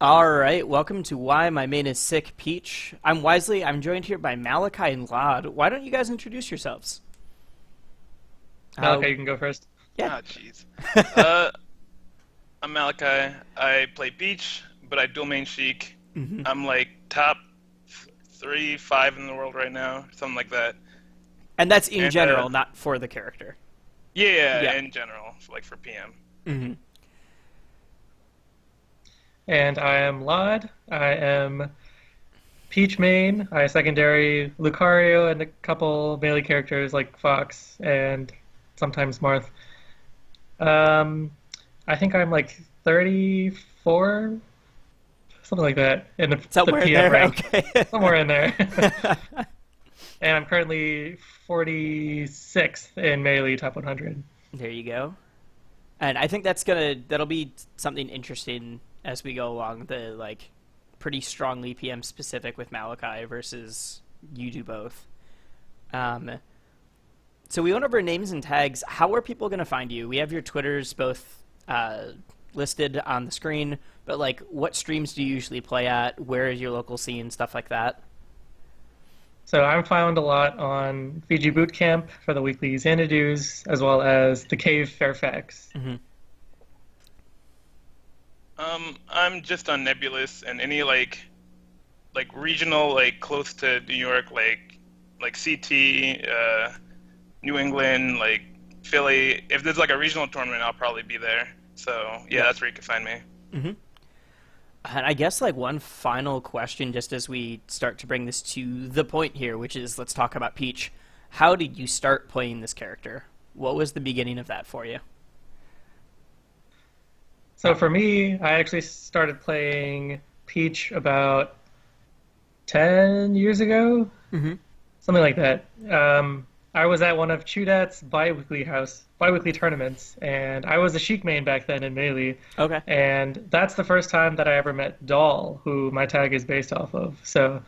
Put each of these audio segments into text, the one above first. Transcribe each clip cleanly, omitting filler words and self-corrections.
All right, welcome to Why My Main is Sick, Peach. I'm Wisely. I'm joined here by Malachi and Llod. Why don't you guys introduce yourselves? Malachi, Uh, you can go first. yeah. Ah, jeez. Uh, I'm Malachi. I play Beach, but I dual main Sheik. hmm I'm like top three, five in the world right now, something like that. And that's in And general, not for the character. yeah, Yeah. in general, like for PM. hmm And I am Llod. I am Peach main. I secondary Lucario and a couple melee characters like Fox and sometimes Marth. Um, I think I'm like 34, something like that, in the Somewhere in PM there. rank, Okay. somewhere in there. And I'm currently 46th in melee top 100. There you go. And I think that'll be something interesting as we go along. The pretty strongly PM specific with Malachi versus you do both. Um, So we went over names and tags. How are people going to find you? We have your Twitters both listed on the screen, but what streams do you usually play at? Where is your local scene? Stuff like that. So I'm found a lot on Fiji Boot Camp for the weekly Xanadu's, as well as the Cave Fairfax. hmm I'm just on Nebulous and any like regional, like close to New York, like CT, New England, like Philly. If there's like a regional tournament, I'll probably be there. So yeah, Yeah. that's where you can find me. hmm And I guess one final question, just as we start to bring this to the point here, which is let's talk about Peach. How did you start playing this character? What was the beginning of that for you? So for me, I actually started playing Peach about 10 years ago, hmm something like that. I was at one of Chudat's biweekly tournaments, and I was a Sheik main back then in Melee, Okay. and that's the first time that I ever met Doll, who my tag is based off of. So,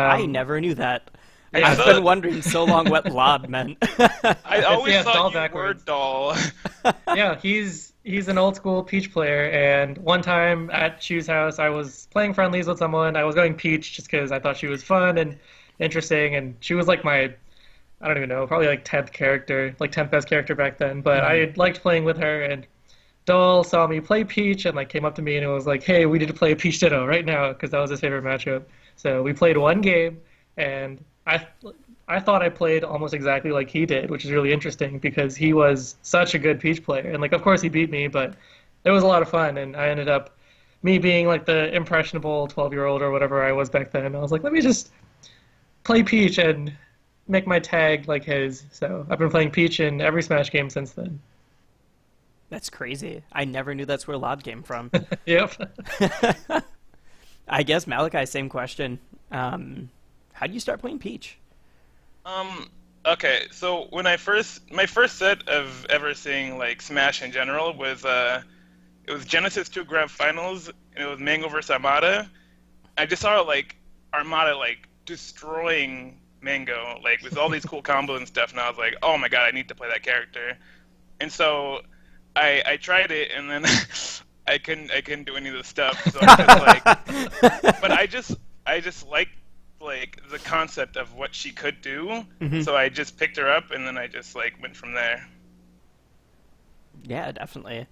I um, never knew that. I yeah, I've thought been wondering so long what LOD meant. I always yeah, Doll thought you were backwards. Doll. Yeah, he's an old school Peach player, and one time at Chu's house, I was playing friendlies with someone. I was going Peach just because I thought she was fun and interesting, and she was like my, I don't even know, probably like 10th character, like 10th best character back then. But Mhm. I liked playing with her, and Dole saw me play Peach and came up to me and it was like, "Hey, we need to play Peach Ditto right now," because that was his favorite matchup. So we played one game, and I thought I played almost exactly like he did, which is really interesting because he was such a good Peach player. And of course he beat me, but it was a lot of fun. And I ended up me being like the impressionable 12-year-old or whatever I was back then. I was like, let me just play Peach and make my tag like his. So I've been playing Peach in every Smash game since then. That's crazy. I never knew that's where LOD came from. Yep. I guess Malachi, same question. How do you start playing Peach? Um, okay, so my first set of ever seeing like Smash in general was it was Genesis 2 Grand Finals and it was Mango vs Armada. I just saw like Armada like destroying Mango like with all these cool combos and stuff, and I was like, oh my god, I need to play that character. And so I tried it, and then I couldn't do any of the stuff. So I just but I just like the concept of what she could do. hmm So I just picked her up, and then I just like went from there. Yeah, definitely.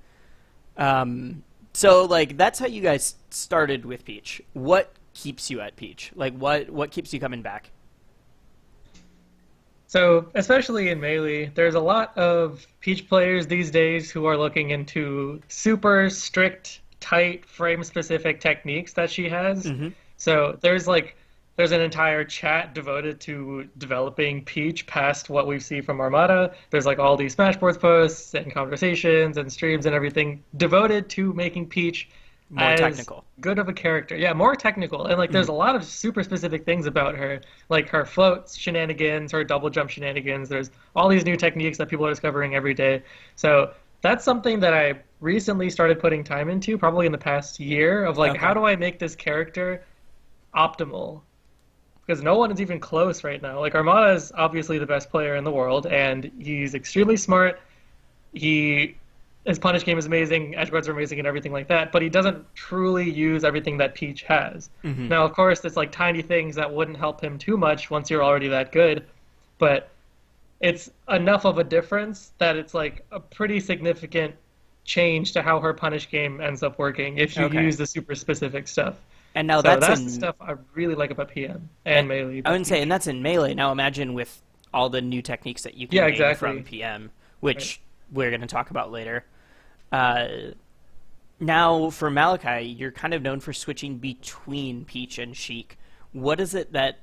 So that's how you guys started with Peach. What keeps you at Peach? What keeps you coming back? So, especially in Melee, there's a lot of Peach players these days who are looking into super strict, tight, frame-specific techniques that she has. hmm So, there's an entire chat devoted to developing Peach past what we see from Armada. There's all these Smashboards posts and conversations and streams and everything devoted to making Peach More as technical. good of a character. Yeah, more technical. And there's hmm a lot of super specific things about her, like her float shenanigans, her double jump shenanigans. There's all these new techniques that people are discovering every day. So that's something that I recently started putting time into, probably in the past year, of how Okay. do I make this character optimal? Because no one is even close right now. Armada is obviously the best player in the world, and he's extremely smart. He his punish game is amazing, edge guards are amazing, and everything like that. But he doesn't truly use everything that Peach has. Hmm. Now, of course, it's like tiny things that wouldn't help him too much once you're already that good, but it's enough of a difference that it's like a pretty significant change to how her punish game ends up working if you Okay. use the super specific stuff. And now So that's that's the in. stuff I really like about PM and Melee. I wouldn't say, and that's in melee. Now imagine with all the new techniques that you can Yeah, gain exactly. from PM, which we're going to talk about later. Uh, Now for Malachi, you're kind of known for switching between Peach and Sheik. What is it that,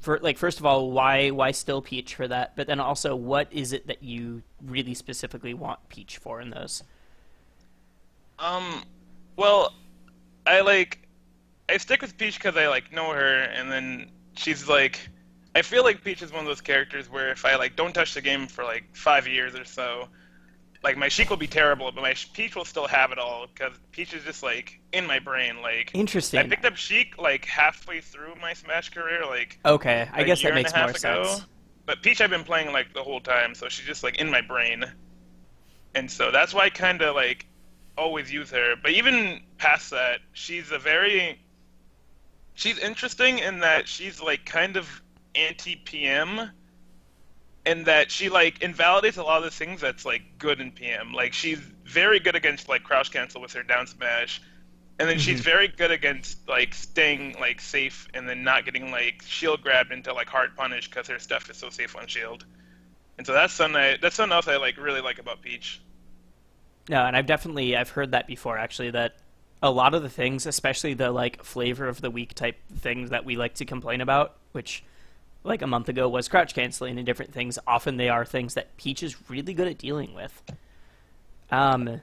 for like, first of all, why still Peach for that? But then also, what is it that you really specifically want Peach for in those? Well, I stick with Peach because I like know her, and then she's like, I feel like Peach is one of those characters where if I like don't touch the game for like 5 years or so, like my Sheik will be terrible, but my Peach will still have it all because Peach is just like in my brain. Like I Interesting. picked up Sheik like halfway through my Smash career, like Okay, I a guess year that and makes a half more ago. sense. But Peach I've been playing like the whole time, so she's just like in my brain, and so that's why I kind of like always use her. But even past that, she's interesting in that she's like kind of anti-PM, and that she like invalidates a lot of the things that's like good in PM. Like she's very good against like crouch cancel with her down smash, and then she's very good against like staying like safe and then not getting like shield grabbed into like hard punish because her stuff is so safe on shield. And so that's something else I like really like about Peach. No, and I've heard that before actually, that a lot of the things, especially the like flavor of the week type things that we like to complain about, which like a month ago was crouch canceling and different things, often they are things that Peach is really good at dealing with. I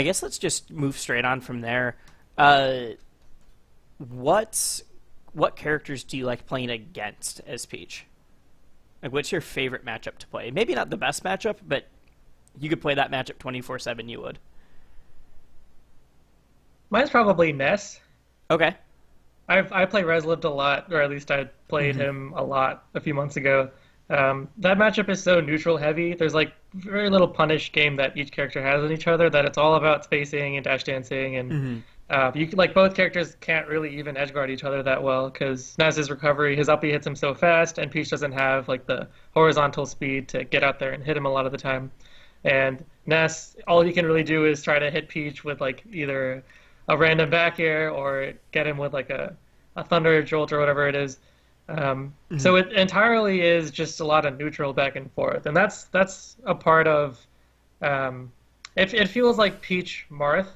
guess let's just move straight on from there. What characters do you like playing against as Peach? Like, what's your favorite matchup to play? Maybe not the best matchup, but you could play that matchup 24/7, you would. Mine's probably Ness. Okay. I play Reslived a lot, or at least I played him a lot a few months ago. That matchup is so neutral heavy. There's like very little punish game that each character has on each other, that it's all about spacing and dash dancing, and like both characters can't really even edgeguard each other that well because Nez's recovery, his uppy hits him so fast, and Peach doesn't have like the horizontal speed to get out there and hit him a lot of the time. And Ness, all he can really do is try to hit Peach with like either a random back air or get him with like a thunder jolt or whatever it is. So it entirely is just a lot of neutral back and forth, and that's a part of. It feels like Peach Marth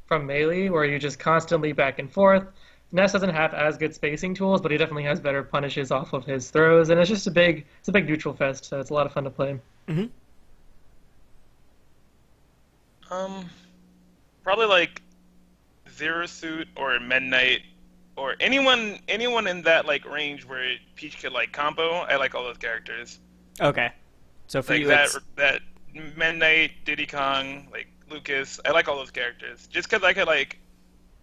from Melee, where you just constantly back and forth. Ness doesn't have as good spacing tools, but he definitely has better punishes off of his throws, and it's just it's a big neutral fest. So it's a lot of fun to play. Mm-hmm. Probably like Zero Suit or Midnight or anyone in that like range where Peach could like combo. I like all those characters. Okay. So for Like you, that Midnight, Diddy Kong, like Lucas. I like all those characters just because I could like.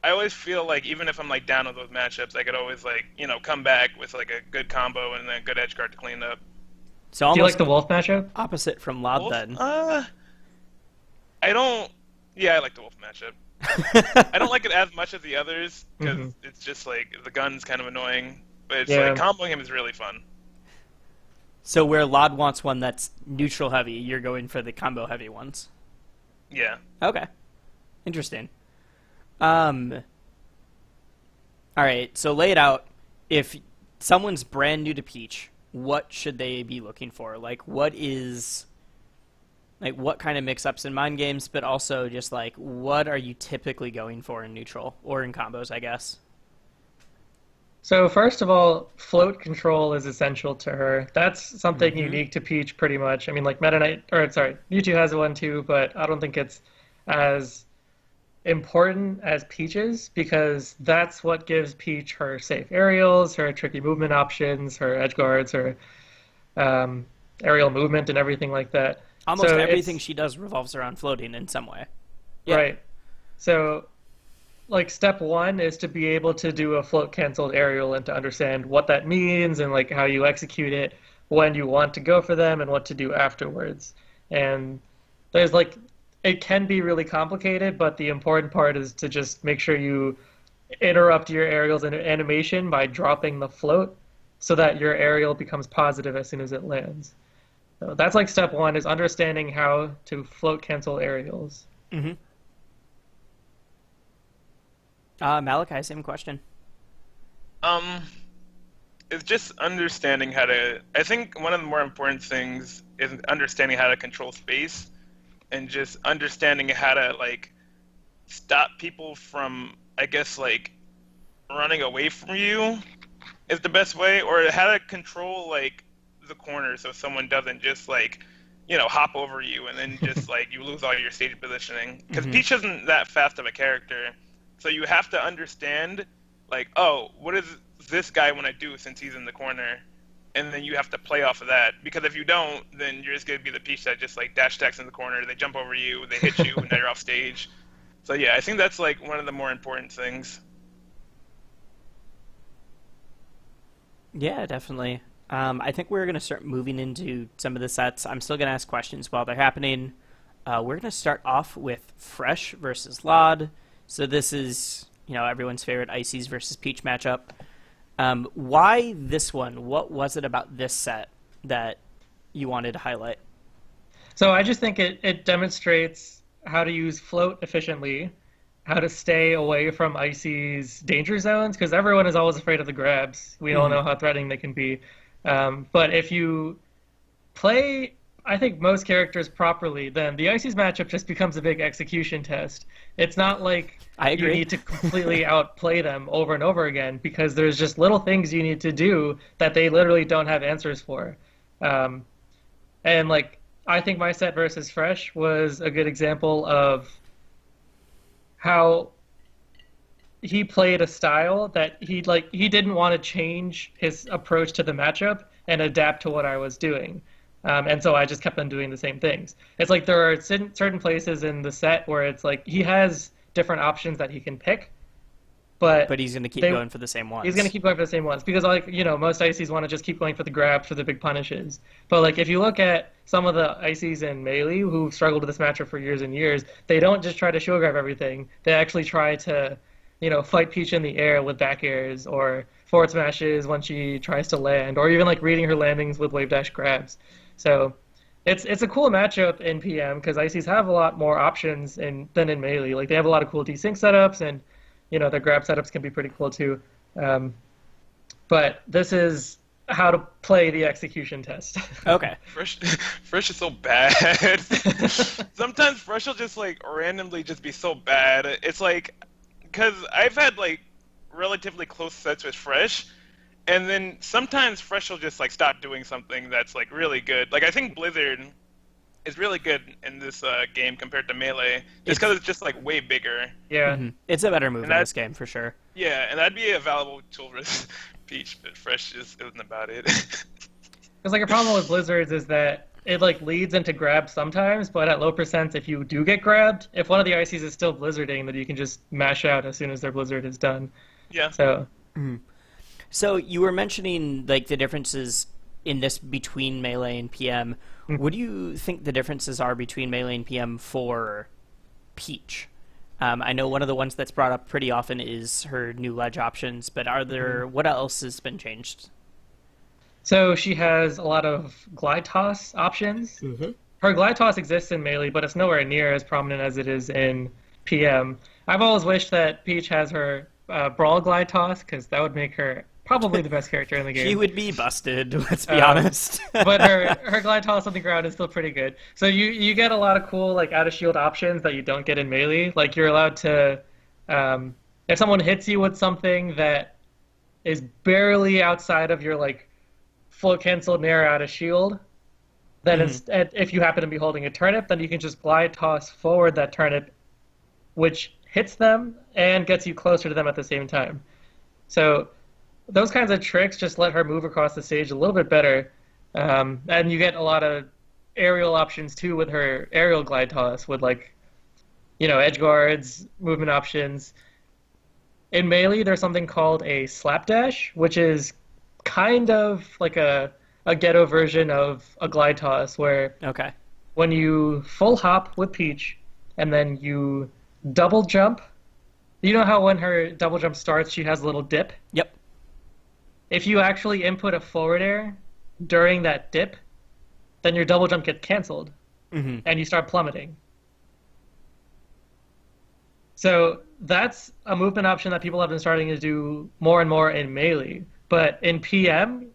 I always feel like even if I'm like down on those matchups, I could always like come back with like a good combo and then a good edge guard to clean up. so Do you almost like the Wolf matchup? opposite from Llod Wolf? then. I don't. Yeah, I like the Wolf matchup. I don't like it as much as the others because it's just like the gun's kind of annoying. But it's like comboing him is really fun. So where Llod wants one that's neutral heavy, you're going for the combo heavy ones. Yeah. Okay. Interesting. All right, so lay it out. If someone's brand new to Peach, what should they be looking for? Like, what kind of mix-ups in mind games, but also just like, what are you typically going for in neutral or in combos, I guess? So first of all, float control is essential to her. That's something unique to Peach, pretty much. I mean, like Meta Knight, or sorry, Mewtwo has one too, but I don't think it's as important as Peach's because that's what gives Peach her safe aerials, her tricky movement options, her edge guards, her aerial movement, and everything like that. Almost So everything she does revolves around floating in some way. Yeah. Right. So, like, step one is to be able to do a float canceled aerial and to understand what that means and like how you execute it, when you want to go for them, and what to do afterwards. And there's like it can be really complicated, but the important part is to just make sure you interrupt your aerial's animation by dropping the float so that your aerial becomes positive as soon as it lands. So that's like step one is understanding how to float cancel aerials. Mm-hmm. Malachi, same question. Um, it's just understanding how to. I think one of the more important things is understanding how to control space, and just understanding how to like stop people from, I guess, like running away from you is the best way, or how to control like the corner so someone doesn't just like hop over you and then just like you lose all your stage positioning. Because Peach isn't that fast of a character, so you have to understand like, oh, what does this guy want to do since he's in the corner, and then you have to play off of that. Because if you don't, then you're just gonna be the Peach that just like dash attacks in the corner, they jump over you, they hit you, and now you're off stage. So yeah, I think that's like one of the more important things. Yeah, definitely. I think we're going to start moving into some of the sets. I'm still going to ask questions while they're happening. We're going to start off with Fresh versus Llod. So this is, everyone's favorite Ices versus Peach matchup. Why this one? What was it about this set that you wanted to highlight? So I just think it demonstrates how to use float efficiently, how to stay away from Icy's danger zones, because everyone is always afraid of the grabs. We all know how threatening they can be. But if you play, I think, most characters properly, then the Icy's matchup just becomes a big execution test. It's not like I agree. you need to completely outplay them over and over again, because there's just little things you need to do that they literally don't have answers for. And like, I think my set versus Fresh was a good example of how he played a style that he didn't want to change his approach to the matchup and adapt to what I was doing. And so I just kept on doing the same things. It's like there are certain places in the set where it's like he has different options that he can pick, but he's going to keep going for the same ones. He's going to keep going for the same ones because, like, most Ices want to just keep going for the grabs for the big punishes. But like if you look at some of the Ices in Melee who struggled with this matchup for years and years, they don't just try to shield grab everything. They actually try to fight Peach in the air with back airs or forward smashes when she tries to land, or even like reading her landings with wave dash grabs. So it's a cool matchup in PM because Ices have a lot more options than in Melee. Like they have a lot of cool desync setups, and their grab setups can be pretty cool too. But this is how to play the execution test. Okay. Fresh is so bad. Sometimes Fresh will just like randomly just be so bad. It's like, because I've had like relatively close sets with Fresh, and then sometimes Fresh will just like stop doing something that's like really good. Like I think Blizzard is really good in this game compared to Melee, just because it's just like way bigger. Yeah, it's a better move in this game for sure. Yeah, and that'd be a valuable tool for Peach, but Fresh just isn't about it. Because like a problem with Blizzards is that it like leads into grabs sometimes, but at low percents, if you do get grabbed, if one of the Ices is still blizzarding, then you can just mash out as soon as their blizzard is done. Yeah. So you were mentioning like the differences in this between Melee and PM. What do you think the differences are between Melee and PM for Peach? I know one of the ones that's brought up pretty often is her new ledge options, but are there what else has been changed? So she has a lot of glide toss options. Her glide toss exists in Melee, but it's nowhere near as prominent as it is in PM. I've always wished that Peach has her brawl glide toss, because that would make her probably the best character in the game. She would be busted, let's be honest. But her glide toss on the ground is still pretty good. So you get a lot of cool like out of shield options that you don't get in Melee. Like you're allowed to, if someone hits you with something that is barely outside of your like float cancel nair out of shield, then if you happen to be holding a turnip, then you can just glide toss forward that turnip, which hits them and gets you closer to them at the same time. So those kinds of tricks just let her move across the stage a little bit better. And you get a lot of aerial options too with her aerial glide toss with like, edge guards, movement options. In Melee, there's something called a slapdash, which is kind of like a ghetto version of a glide toss where when you full hop with Peach, and then you double jump. You know how when her double jump starts, she has a little dip? Yep. If you actually input a forward air during that dip, then your double jump gets canceled and you start plummeting. So that's a movement option that people have been starting to do more and more in Melee. But in PM,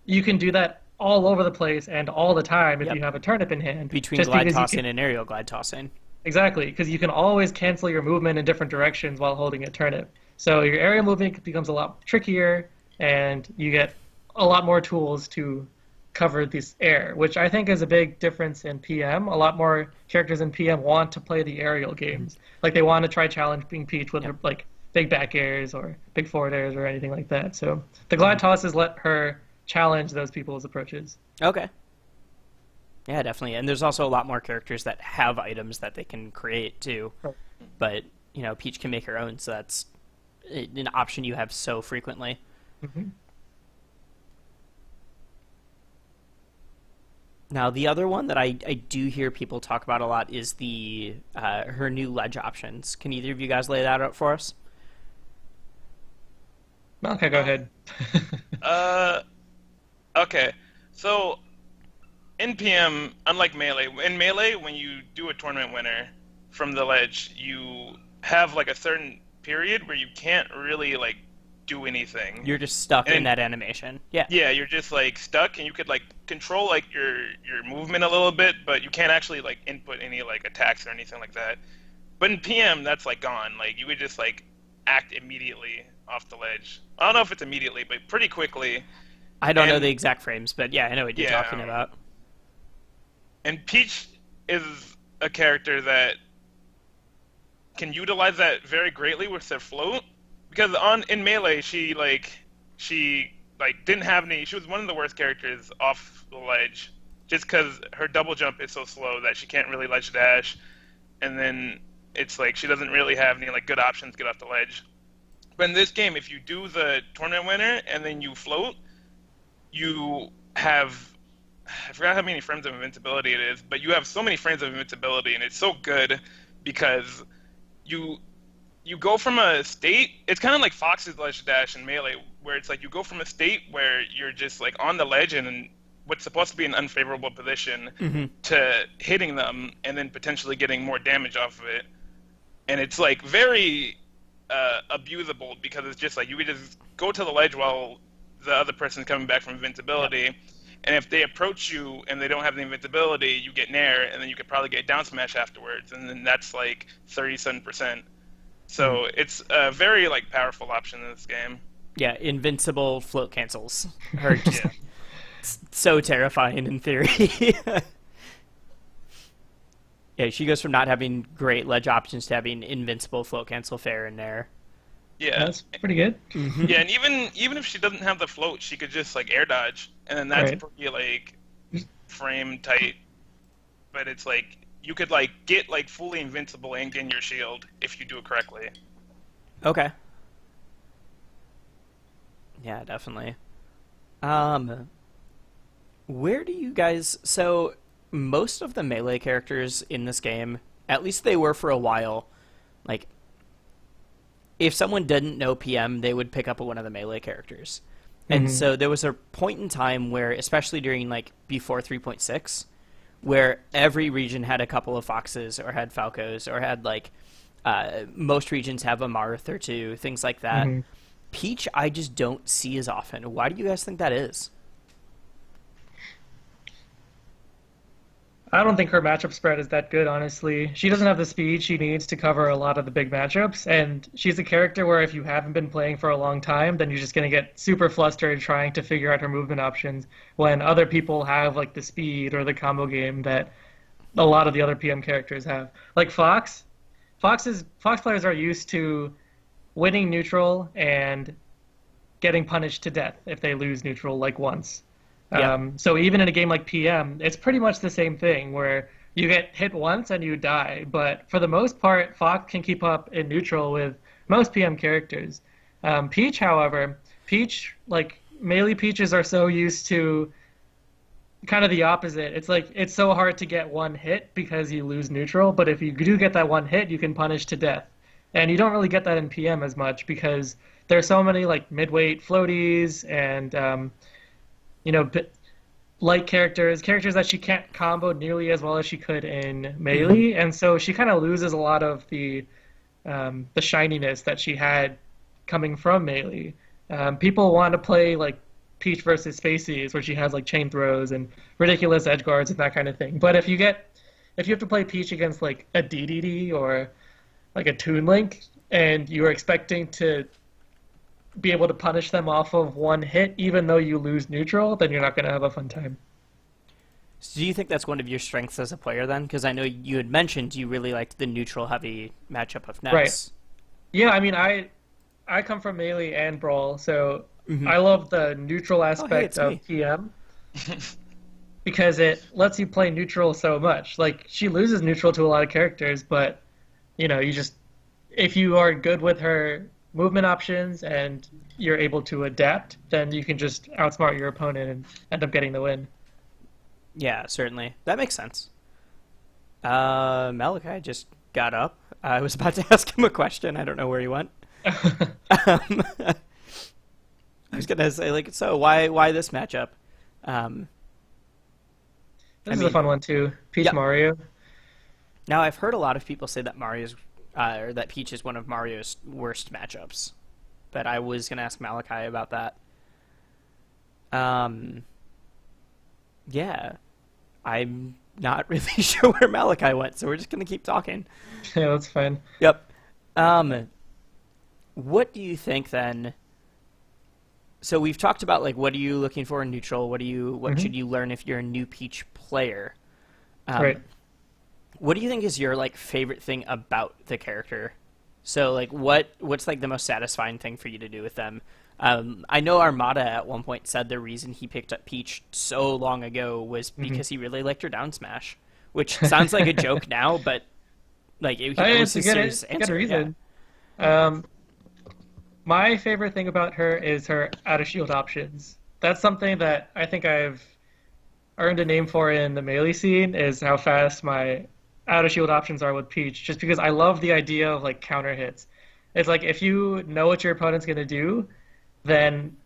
you can do that all over the place and all the time if Yep. you have a turnip in hand. Between just glide because you tossing can, and aerial glide tossing. exactly, because you can always cancel your movement in different directions while holding a turnip. So your aerial movement becomes a lot trickier, and you get a lot more tools to cover this air, which I think is a big difference in PM. A lot more characters in PM want to play the aerial games. Like they want to try challenging Peach with like big back airs or big forward airs or anything like that. So the glide tosses let her challenge those people's approaches. Okay. Yeah, definitely. And there's also a lot more characters that have items that they can create too. Right. But, Peach can make her own, so that's an option you have so frequently. Mm-hmm. Now, the other one that I do hear people talk about a lot is the her new ledge options. Can either of you guys lay that out for us? Okay, go ahead. Okay. So in PM, unlike Melee, in Melee, when you do a tournament winner from the ledge, you have like a certain period where you can't really like do anything. You're just stuck in that animation. Yeah. Yeah, you're just like stuck, and you could like control like your movement a little bit, but you can't actually like input any like attacks or anything like that. But in PM, that's like gone. Like you would just like act immediately off the ledge. I don't know if it's immediately, but pretty quickly. I don't know the exact frames, but yeah, I know what you're talking about. And Peach is a character that can utilize that very greatly with their float, because in Melee she didn't have any. She was one of the worst characters off the ledge, just because her double jump is so slow that she can't really ledge dash, and then it's like she doesn't really have any like good options to get off the ledge. But in this game, if you do the tournament winner and then you float, you have, I forgot how many frames of invincibility it is, but you have so many frames of invincibility, and it's so good because you go from a state. It's kind of like Fox's ledge dash in Melee, where it's like you go from a state where you're just like on the ledge and in what's supposed to be an unfavorable position to hitting them and then potentially getting more damage off of it. And it's like very abusable, because it's just like you could just go to the ledge while the other person's coming back from invincibility, and if they approach you and they don't have the invincibility, you get nair, and then you could probably get down smash afterwards, and then that's like 37%. So it's a very like powerful option in this game. Yeah, invincible float cancels are just so terrifying in theory. Yeah, she goes from not having great ledge options to having invincible float cancel fair in there. Yeah, That's pretty good. yeah, and even if she doesn't have the float, she could just like air dodge, and then that's Right. pretty like frame tight. But it's like you could like get like fully invincible and gain your shield if you do it correctly. Okay. Yeah, definitely. Where do you guys... So, most of the Melee characters in this game, at least they were for a while, like, if someone didn't know PM, they would pick up one of the Melee characters. And so there was a point in time where, especially during, like, before 3.6, where every region had a couple of Foxes, or had Falcos, or had, like, most regions have a Marth or two, things like that. Peach, I just don't see as often. Why do you guys think that is? I don't think her matchup spread is that good, honestly. She doesn't have the speed she needs to cover a lot of the big matchups, and she's a character where if you haven't been playing for a long time, then you're just going to get super flustered trying to figure out her movement options when other people have like the speed or the combo game that a lot of the other PM characters have. Like Fox players are used to winning neutral and getting punished to death if they lose neutral like once. Yeah. So even in a game like PM, it's pretty much the same thing where you get hit once and you die. But for the most part, Fox can keep up in neutral with most PM characters. Peach, however, like Melee Peaches are so used to kind of the opposite. It's like it's so hard to get one hit because you lose neutral, but if you do get that one hit, you can punish to death. And you don't really get that in PM as much because there's so many like mid-weight floaties and you know light characters that she can't combo nearly as well as she could in melee, and so she kind of loses a lot of the shininess that she had coming from melee. People want to play like Peach versus Spaceys, where she has like chain throws and ridiculous edge guards and that kind of thing. But if you have to play Peach against like a DDD or like a Toon Link, and you're expecting to be able to punish them off of one hit, even though you lose neutral, then you're not going to have a fun time. So do you think that's one of your strengths as a player then? Because I know you had mentioned you really liked the neutral heavy matchup of Ness. Right. Yeah, I mean, I come from melee and brawl, so I love the neutral aspect it's me. of PM because it lets you play neutral so much. Like she loses neutral to a lot of characters, but you just if you are good with her movement options and you're able to adapt, then you can just outsmart your opponent and end up getting the win. Yeah, certainly. That makes sense. Malachi just got up. I was about to ask him a question. I don't know where he went. I was gonna say, like, so why this matchup? This is a fun one too. Peach Mario. Now I've heard a lot of people say that or that Peach is one of Mario's worst matchups, but I was gonna ask Malachi about that. Yeah, I'm not really sure where Malachi went, so we're just gonna keep talking. Yeah, that's fine. Yep. What do you think then? So we've talked about like what are you looking for in neutral? What should you learn if you're a new Peach player? Right. What do you think is your like favorite thing about the character? So like what's like the most satisfying thing for you to do with them? I know Armada at one point said the reason he picked up Peach so long ago was because he really liked her down smash, which sounds like a joke now, but like it was a serious answer. Good reason. Yeah. My favorite thing about her is her out of shield options. That's something that I think I've earned a name for in the melee scene, is how fast my out of shield options are with Peach, just because I love the idea of like counter hits. It's like if you know what your opponent's going to do, then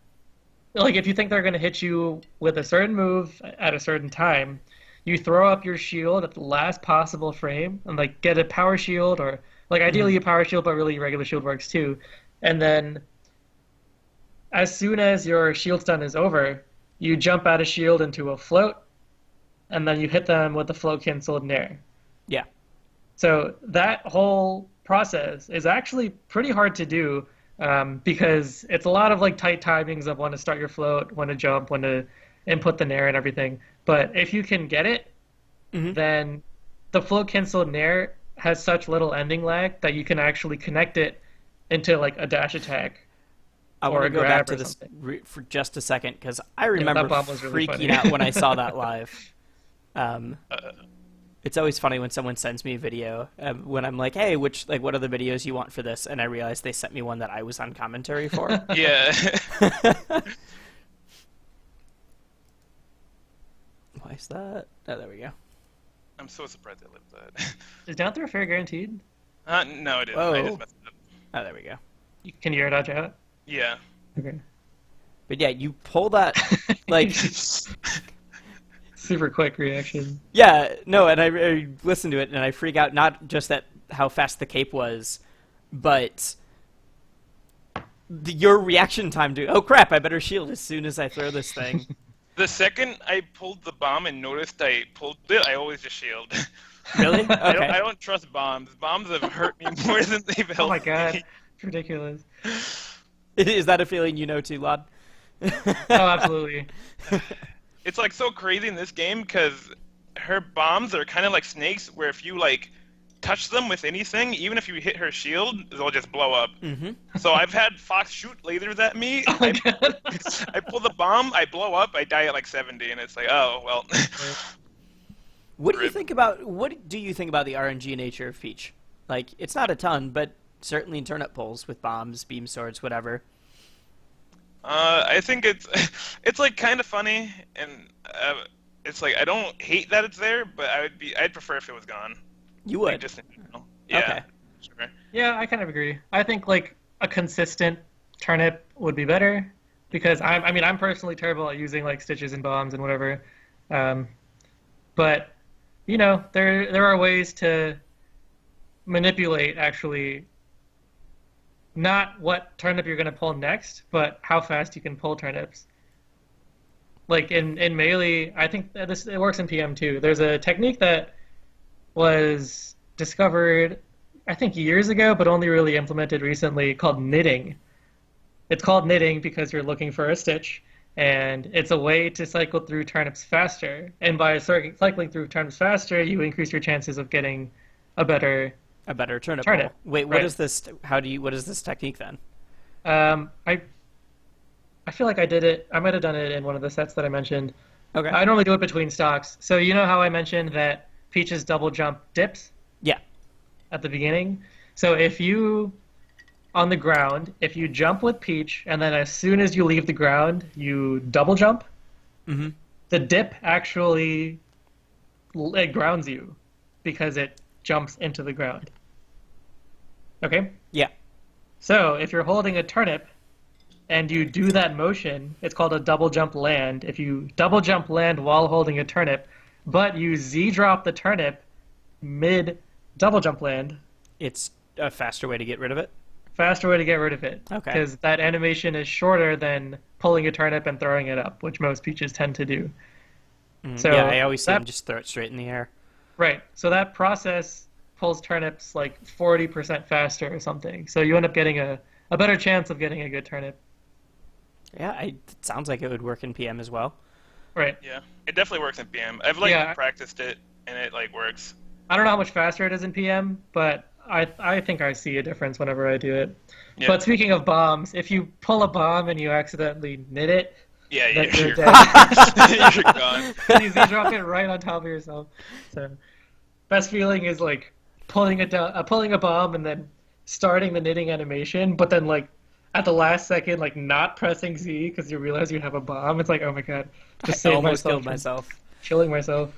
like if you think they're going to hit you with a certain move at a certain time, you throw up your shield at the last possible frame and like get a power shield, or like ideally a power shield, but really regular shield works too. And then as soon as your shield stun is over, you jump out of shield into a float, and then you hit them with the float canceled nair. Yeah. So that whole process is actually pretty hard to do, because it's a lot of like tight timings of when to start your float, when to jump, when to input the nair and everything. But if you can get it, then the float canceled nair has such little ending lag that you can actually connect it into like a dash attack. I want to go back to this for just a second because I remember really freaking out when I saw that live. It's always funny when someone sends me a video when I'm like, "Hey, what are the videos you want for this?" And I realize they sent me one that I was on commentary for. Yeah. Why is that? Oh, there we go. I'm so surprised I lived that. Is down throw fair guaranteed? No, I didn't. I just messed it up. Oh, there we go. Can you air dodge out? Yeah. Okay. But yeah, you pull that like super quick reaction. Yeah, no, and I listen to it and I freak out not just at how fast the cape was, but your reaction time to, oh crap, I better shield as soon as I throw this thing. The second I pulled the bomb and noticed I pulled it, I always just shield. Really? Okay. I don't trust bombs. Bombs have hurt me more than they've helped me. Oh my god, it's ridiculous. Is that a feeling you know too, Llod? Oh, absolutely. It's like so crazy in this game because her bombs are kind of like snakes, where if you like touch them with anything, even if you hit her shield, they'll just blow up. So I've had Fox shoot lasers at me. Oh my god. I pull the bomb, I blow up, I die at like 70, and it's like, oh well. What do you think about the RNG nature of Peach? Like, it's not a ton, but certainly in turnip pulls with bombs, beam swords, whatever. I think it's like kind of funny, and it's like I don't hate that it's there, but I'd prefer if it was gone. You Like would. just in general. Yeah. Okay. Sure. Yeah, I kind of agree. I think like a consistent turnip would be better because I'm personally terrible at using like stitches and bombs and whatever. Um, but there are ways to manipulate actually not what turnip you're going to pull next, but how fast you can pull turnips. Like in melee, I think that it works in PM too. There's a technique that was discovered, I think, years ago, but only really implemented recently, called knitting. It's called knitting because you're looking for a stitch, and it's a way to cycle through turnips faster. And by cycling through turnips faster, you increase your chances of getting a better turnip. Turnip, Pull. Wait, what right. is this? What is this technique then? I feel like I did it. I might have done it in one of the sets that I mentioned. Okay. I normally do it between stocks. So you know how I mentioned that Peach's double jump dips Yeah. at the beginning? So if you, on the ground, if you jump with Peach, and then as soon as you leave the ground, you double jump, Mm-hmm. the dip actually, it grounds you because it jumps into the ground. Okay? Yeah. So if you're holding a turnip and you do that motion, it's called a double jump land. If you double jump land while holding a turnip, but you Z drop the turnip mid double jump land, It's a faster way to get rid of it. faster way to get rid of it. Okay. Because that animation is shorter than pulling a turnip and throwing it up, which most Peaches tend to do. So yeah, I always see that- them just throw it straight in the air. Right. So that process pulls turnips like 40% faster or something. So you end up getting a better chance of getting a good turnip. Yeah, it sounds like it would work in PM as well. Right. Yeah. It definitely works in PM. I've Yeah. practiced it and it works. I don't know how much faster it is in PM, but I think I see a difference whenever I do it. Yeah. But speaking of bombs, if you pull a bomb and you accidentally knit it, Yeah, then you're, you're dead. you're gone. You Z drop it right on top of yourself. So best feeling is like pulling a bomb and then starting the knitting animation, but then like at the last second, like not pressing Z because you realize you have a bomb. It's like, oh my god, just I save almost myself killed from myself. killing myself.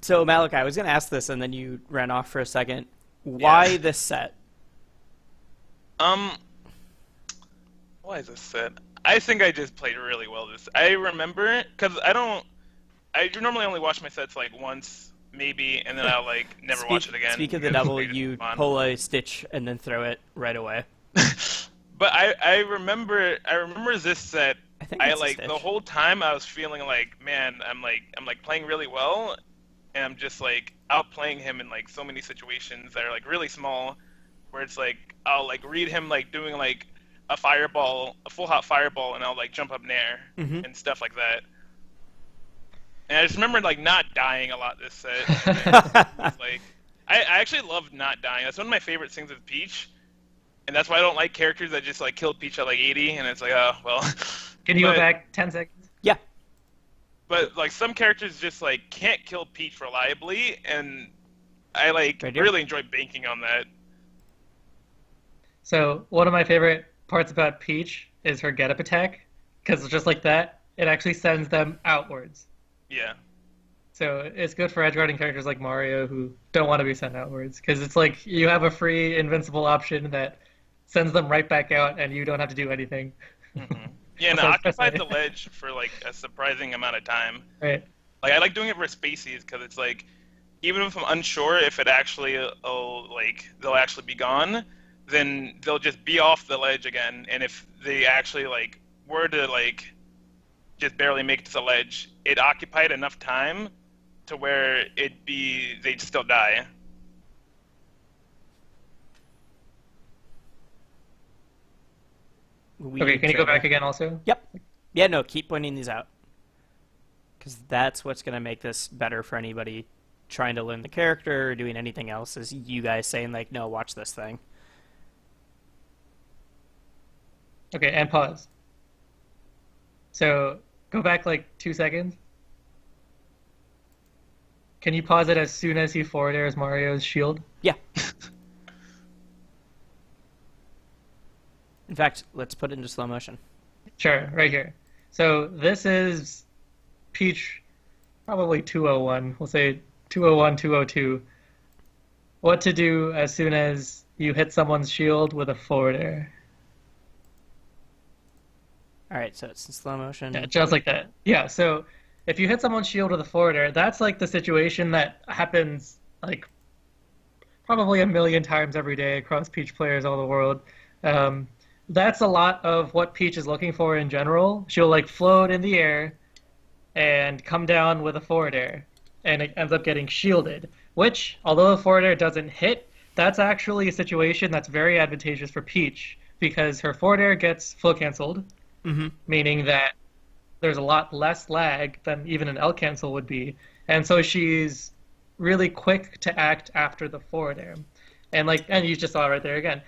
So, Malachi, I was going to ask this, and then you ran off for a second. Why Yeah. this set? Why is this set? I think I just played really well this. I remember because I normally only watch my sets like once, maybe, and then I'll like never watch it again. Speak of the because devil, it's you fun. pull a stitch and then throw it right away. But I remember this set. I think I that's a like stitch. the whole time I was feeling like, man, I'm like playing really well, and I'm just like outplaying him in like so many situations that are like really small, where it's like I'll like read him like doing like a full hot fireball, and I'll like jump up nair Mhm. and stuff like that. And I just remember like not dying a lot this set. It's like I actually love not dying. That's one of my favorite things with Peach. And that's why I don't like characters that just like kill Peach at like 80, and it's like, oh well. Can you go But- back 10 seconds? Yeah. But like some characters just like can't kill Peach reliably, and I like Right here. really enjoy banking on that. So one of my favorite parts about Peach is her get up attack, because just like that, it actually sends them outwards. Yeah. So it's good for edgeguarding characters like Mario who don't want to be sent outwards, because it's like you have a free invincible option that sends them right back out, and you don't have to do anything. Yeah, and That's I what I was occupied the gonna say. ledge for like a surprising amount of time. Right. Like I like doing it for spacies because it's like, even if I'm unsure if it actually they'll actually be gone, then they'll just be off the ledge again. And if they actually like were to like just barely make it to the ledge, it occupied enough time to where they'd still die. Okay, can you go back again also? Yep. Yeah, no, keep pointing these out. Because that's what's going to make this better for anybody trying to learn the character or doing anything else, is you guys saying, like, no, watch this thing. Okay, and pause. So go back like 2 seconds. Can you pause it as soon as he forward airs Mario's shield? Yeah. In fact, let's put it into slow motion. Sure, right here. So this is Peach, probably 201. We'll say 201, 202. What to do as soon as you hit someone's shield with a forward air. All right, so it's in slow motion. Yeah, just like that. Yeah, so if you hit someone's shield with a forward air, that's like the situation that happens like probably a million times every day across Peach players all the world. Um, that's a lot of what Peach is looking for in general. She'll like float in the air and come down with a forward air, and it ends up getting shielded. Which, although the forward air doesn't hit, that's actually a situation that's very advantageous for Peach because her forward air gets flow canceled, meaning that there's a lot less lag than even an L cancel would be, and so she's really quick to act after the forward air. And you just saw it right there again.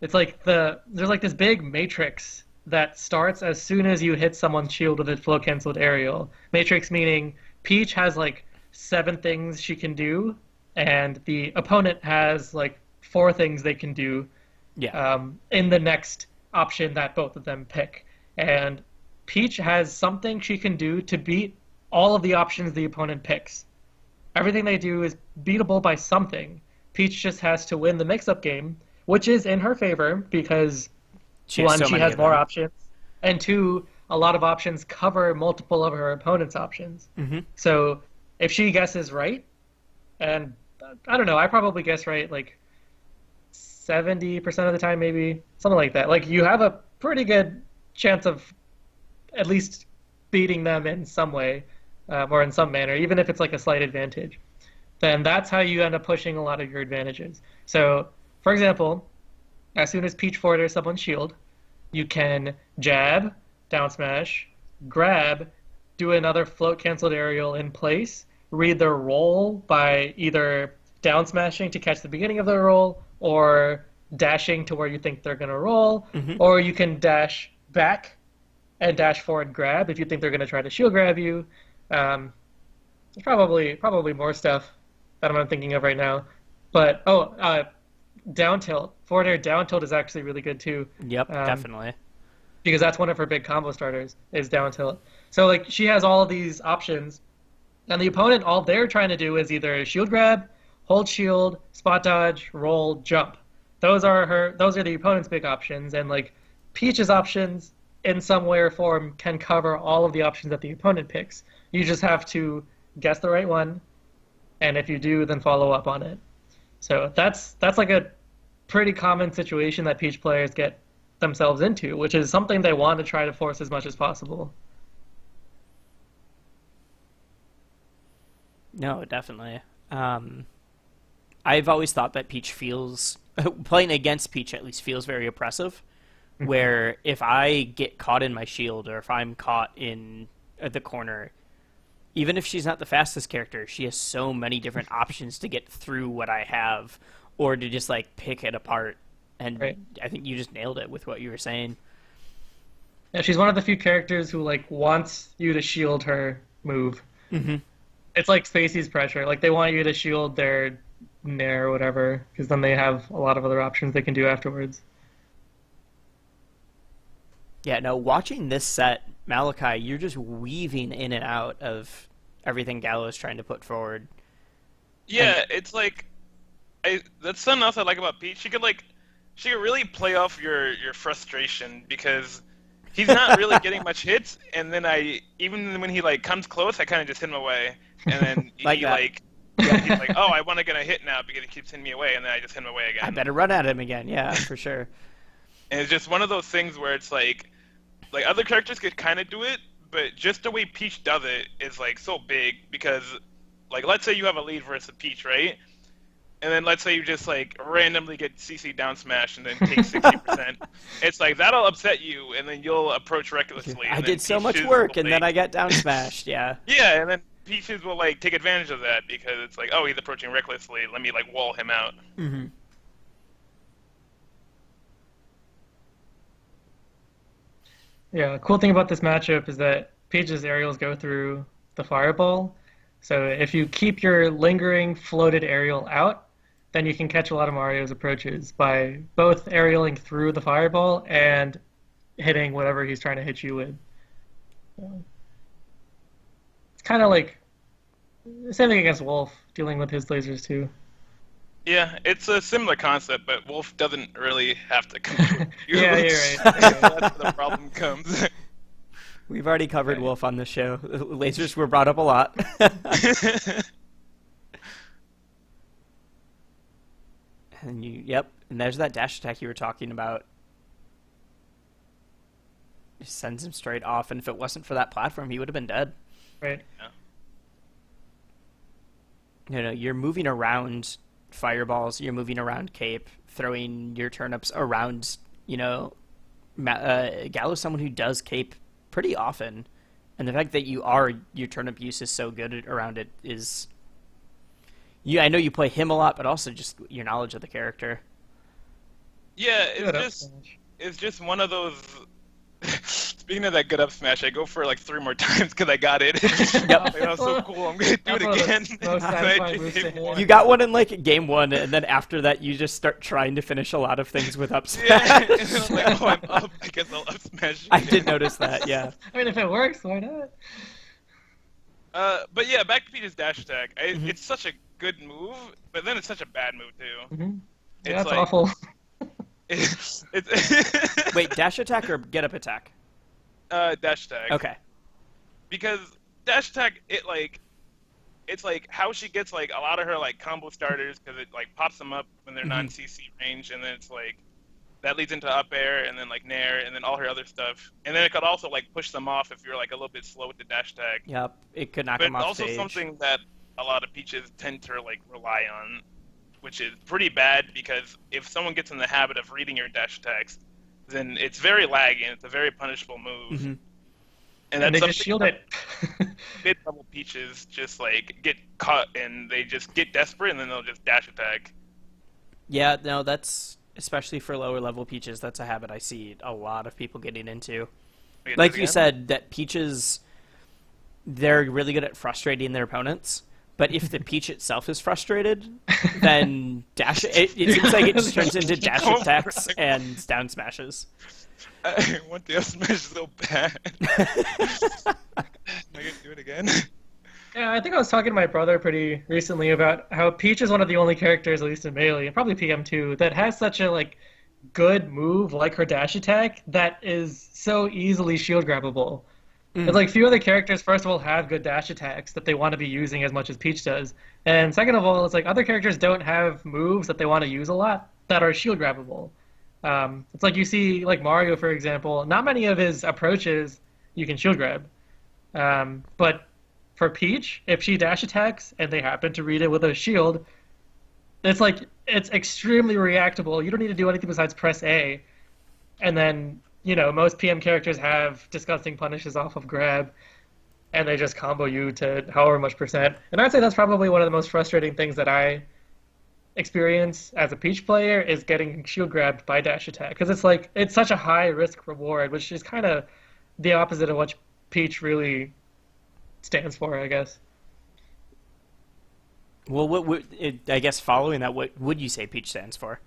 It's like there's like this big matrix that starts as soon as you hit someone's shield with a flow canceled aerial. Matrix meaning Peach has like 7 things she can do, and the opponent has like 4 things they can do in the next option that both of them pick. And Peach has something she can do to beat all of the options the opponent picks. Everything they do is beatable by something. Peach just has to win the mix-up game, which is in her favor because, She has one, so she many has of more them. options, and 2, a lot of options cover multiple of her opponent's options. So if she guesses right, and I don't know, I probably guess right like 70% of the time, maybe, something like that. Like, you have a pretty good chance of at least beating them in some way, or in some manner, even if it's like a slight advantage. Then that's how you end up pushing a lot of your advantages. So, for example, as soon as Peach forwarders someone's shield, you can jab, down smash, grab, do another float canceled aerial in place, read their roll by either down smashing to catch the beginning of their roll or dashing to where you think they're going to roll, or you can dash back and dash forward grab if you think they're going to try to shield grab you. There's probably more stuff that I'm not thinking of right now. But, down tilt. Forward air down tilt is actually really good too. Yep, definitely. Because that's one of her big combo starters is down tilt. So like she has all of these options, and the opponent, all they're trying to do is either shield grab, hold shield, spot dodge, roll, jump. Those are the opponent's big options, and like Peach's options in some way or form can cover all of the options that the opponent picks. You just have to guess the right one, and if you do, then follow up on it. So that's like a pretty common situation that Peach players get themselves into, which is something they want to try to force as much as possible. No, definitely. I've always thought that Peach feels playing against Peach at least feels very oppressive. Where if I get caught in my shield or if I'm caught in the corner, even if she's not the fastest character, she has so many different options to get through what I have or to just like pick it apart. And Right. I think you just nailed it with what you were saying. Yeah, she's one of the few characters who like wants you to shield her move. It's like Spacey's pressure. Like they want you to shield their nair or whatever, because then they have a lot of other options they can do afterwards. Yeah, no, watching this set, Malachi, you're just weaving in and out of everything Gallo's trying to put forward. Yeah, it's like that's something else I like about Peach. She could really play off your frustration because he's not really getting much hits, and then even when he like comes close, I kind of just hit him away, and then he's like, oh, I want to get a hit now because he keeps hitting me away, and then I just hit him away again. I better run at him again, yeah, for sure. And it's just one of those things where it's like other characters could kind of do it, but just the way Peach does it is like so big because, like, let's say you have a lead versus Peach, right? And then let's say you just like randomly get CC down smash and then take 60%. It's like that'll upset you, and then you'll approach recklessly. I and did then so much Peaches work, will, and then I got down smashed, yeah. Yeah, and then Peaches will like take advantage of that because it's like, oh, he's approaching recklessly. Let me like wall him out. Yeah, cool thing about this matchup is that Peach's aerials go through the fireball. So if you keep your lingering floated aerial out, then you can catch a lot of Mario's approaches by both aerialing through the fireball and hitting whatever he's trying to hit you with. It's kind of like the same thing against Wolf, dealing with his lasers too. Yeah, it's a similar concept, but Wolf doesn't really have to come to you. Yeah, you're right. You're right. That's where the problem comes. We've already covered Okay. Wolf on the show. Lasers were brought up a lot. And and there's that dash attack you were talking about. Just sends him straight off, and if it wasn't for that platform, he would have been dead. Right. You're moving around fireballs, you're moving around cape, throwing your turnips around, Gallo's someone who does cape pretty often, and the fact that your turnip use is so good around it is... I know you play him a lot, but also just your knowledge of the character. Yeah, Good up it's smash. just one of those. Speaking of that good up smash, I go for like 3 more times because I got it. Yep. That was so cool. I'm gonna do That's it one of the again. most And I satisfying did moves to hit. one. You got one in like game 1, and then after that you just start trying to finish a lot of things with up smash. Yeah, and I was like, oh, I'm up. I guess I'll up smash. I did notice that, yeah. I mean, if it works, why not? But yeah, back to Peach's dash attack. Mhm. It's such a good move, but then it's such a bad move too. Mm-hmm. It's Yeah, that's like- awful. It's Wait, dash attack or get up attack? dash attack. Okay. Because dash attack, it's like how she gets like a lot of her like combo starters because it like pops them up when they're not in CC range, and then it's like that leads into up air and then like nair and then all her other stuff, and then it could also like push them off if you're like a little bit slow with the dash attack. Yep, it could knock But him off also stage. something that a lot of Peaches tend to like rely on, which is pretty bad because if someone gets in the habit of reading your dash attacks, then it's very laggy and it's a very punishable move. Mhm. And And that's they just shield it. mid-level Peaches just like get caught and they just get desperate and then they'll just dash attack. Yeah, no, that's... Especially for lower level Peaches, that's a habit I see a lot of people getting into. Wait, Like do it you again? said, that Peaches, they're really good at frustrating their opponents. But if the Peach itself is frustrated, then it seems like it just turns into dash Oh, attacks right. and down smashes. I want the up smash so bad. Am I gonna do it again? Yeah, I think I was talking to my brother pretty recently about how Peach is one of the only characters, at least in Melee, and probably PM too, that has such a good move like her dash attack that is so easily shield grabbable. It's like few other characters, first of all, have good dash attacks that they want to be using as much as Peach does, and second of all, it's like other characters don't have moves that they want to use a lot that are shield grabbable. It's like you see, like Mario, for example, not many of his approaches you can shield grab, but for Peach, if she dash attacks and they happen to read it with a shield, it's extremely reactable. You don't need to do anything besides press A, and then most PM characters have disgusting punishes off of grab, and they just combo you to however much percent. And I'd say that's probably one of the most frustrating things that I experience as a Peach player is getting shield grabbed by dash attack, because it's such a high risk reward, which is kind of the opposite of what Peach really stands for, I guess. Well, I guess following that, what would you say Peach stands for?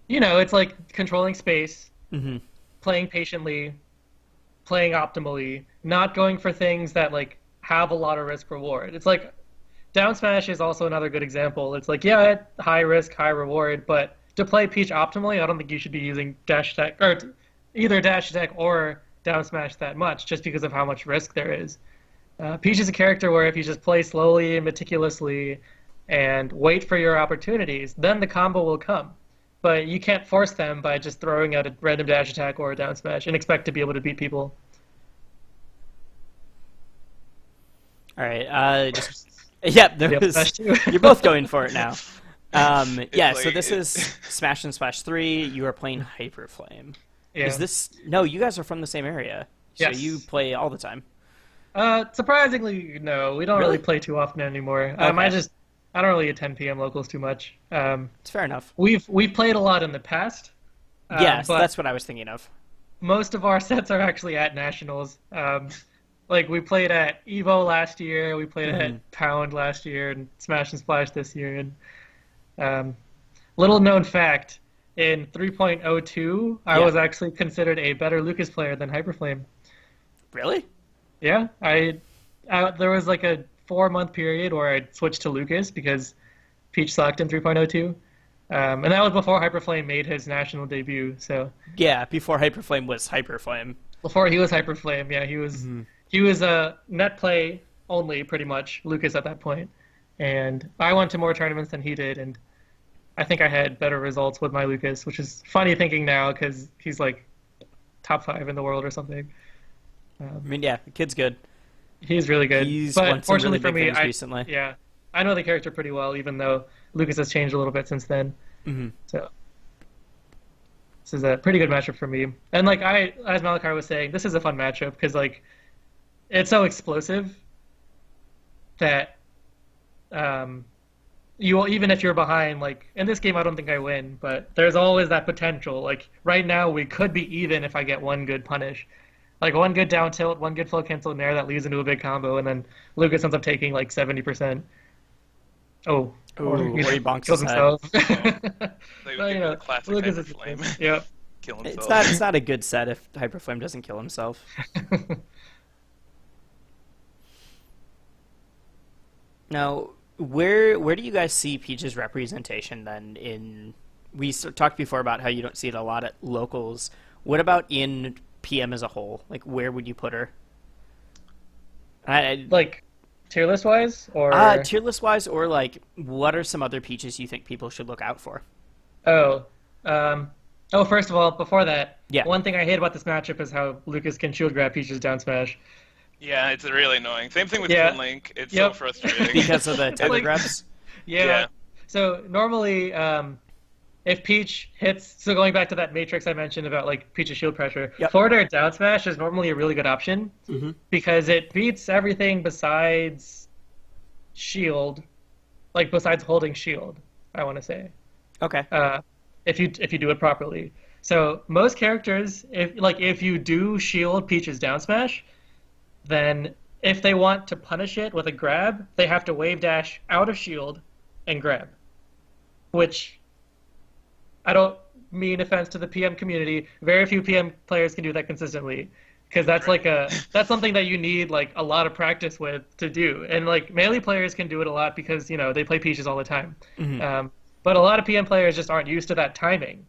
It's like controlling space, Mm-hmm. playing patiently, playing optimally, not going for things that have a lot of risk reward. It's like down smash is also another good example. It's like, yeah, high risk, high reward, but to play Peach optimally, I don't think you should be using dash attack or either dash attack or down smash that much, just because of how much risk there is. Peach is a character where if you just play slowly and meticulously and wait for your opportunities, then the combo will come. But you can't force them by just throwing out a random dash attack or a down smash and expect to be able to beat people. All right. Yep. There Yep, was. Smash 2. You're both going for it now. Yeah. So like- this is Smash and Splash 3. You are playing Hyper Flame. Yeah. Is this? No, you guys are from the same area, so Yes. you play all the time. Surprisingly, no. We don't Really? really play too often anymore. Okay. I don't really attend PM locals too much. It's fair enough. We've played a lot in the past. Yes, but that's what I was thinking of. most of our sets are actually at nationals. We played at Evo last year, we played at Pound last year, and Smash and Splash this year. And little known fact, in 3.02, I Yeah. was actually considered a better Lucas player than Hyperflame. Really? Yeah, there was like a 4 month period where I switched to Lucas because Peach sucked in 3.02. And that was before Hyperflame made his national debut. So Yeah, before Hyperflame was Hyperflame. before he was Hyperflame, yeah, he was a net play only pretty much Lucas at that point. And I went to more tournaments than he did, and I think I had better results with my Lucas, which is funny thinking now because he's like top 5 in the world or something. I mean, yeah, the kid's good. He's really good. He's But won some really fortunately for big me, things recently. yeah, I know the character pretty well, even though Lucas has changed a little bit since then. Hmm. So this is a pretty good matchup for me. And like as Malachi was saying, this is a fun matchup because like it's so explosive that even if you're behind, like in this game, I don't think I win, but there's always that potential. Like right now, we could be even if I get one good punish. Like one good down tilt, one good flow cancel nair that leads into a big combo, and then Lucas ends up taking like 70%. Oh, Or he bonks kills his head. himself. Like, Well, you know, classic Lucas is Hyperflame. Yep. Kill It's himself. not a good set if Hyperflame doesn't kill himself. Now, where do you guys see Peach's representation then in? We talked before about how you don't see it a lot at locals. What about in PM as a whole? Like, where would you put her? Like tier list wise, or Tier list wise, or like, what are some other Peaches you think people should look out for? oh, um, oh. First of all, before that, Yeah. one thing I hate about this matchup is how Lucas can shield grab Peach's down smash. Yeah, it's really annoying. Same thing with Yeah. Twin Link. It's Yep. so frustrating. Because of the tether Like- grabs? Yeah. Yeah. So normally, if Peach hits, so going back to that matrix I mentioned about like Peach's shield pressure, Yep. forward air down smash is normally a really good option Mm-hmm. because it beats everything besides shield, like besides holding shield. I want to say. Okay. If you do it properly. So most characters, if you do shield Peach's down smash, then if they want to punish it with a grab, they have to wave dash out of shield and grab. Which I don't mean offense to the PM community. Very few PM players can do that consistently. Because that's that's something that you need like a lot of practice with to do. And like melee players can do it a lot because, they play Peaches all the time. Mhm. But a lot of PM players just aren't used to that timing.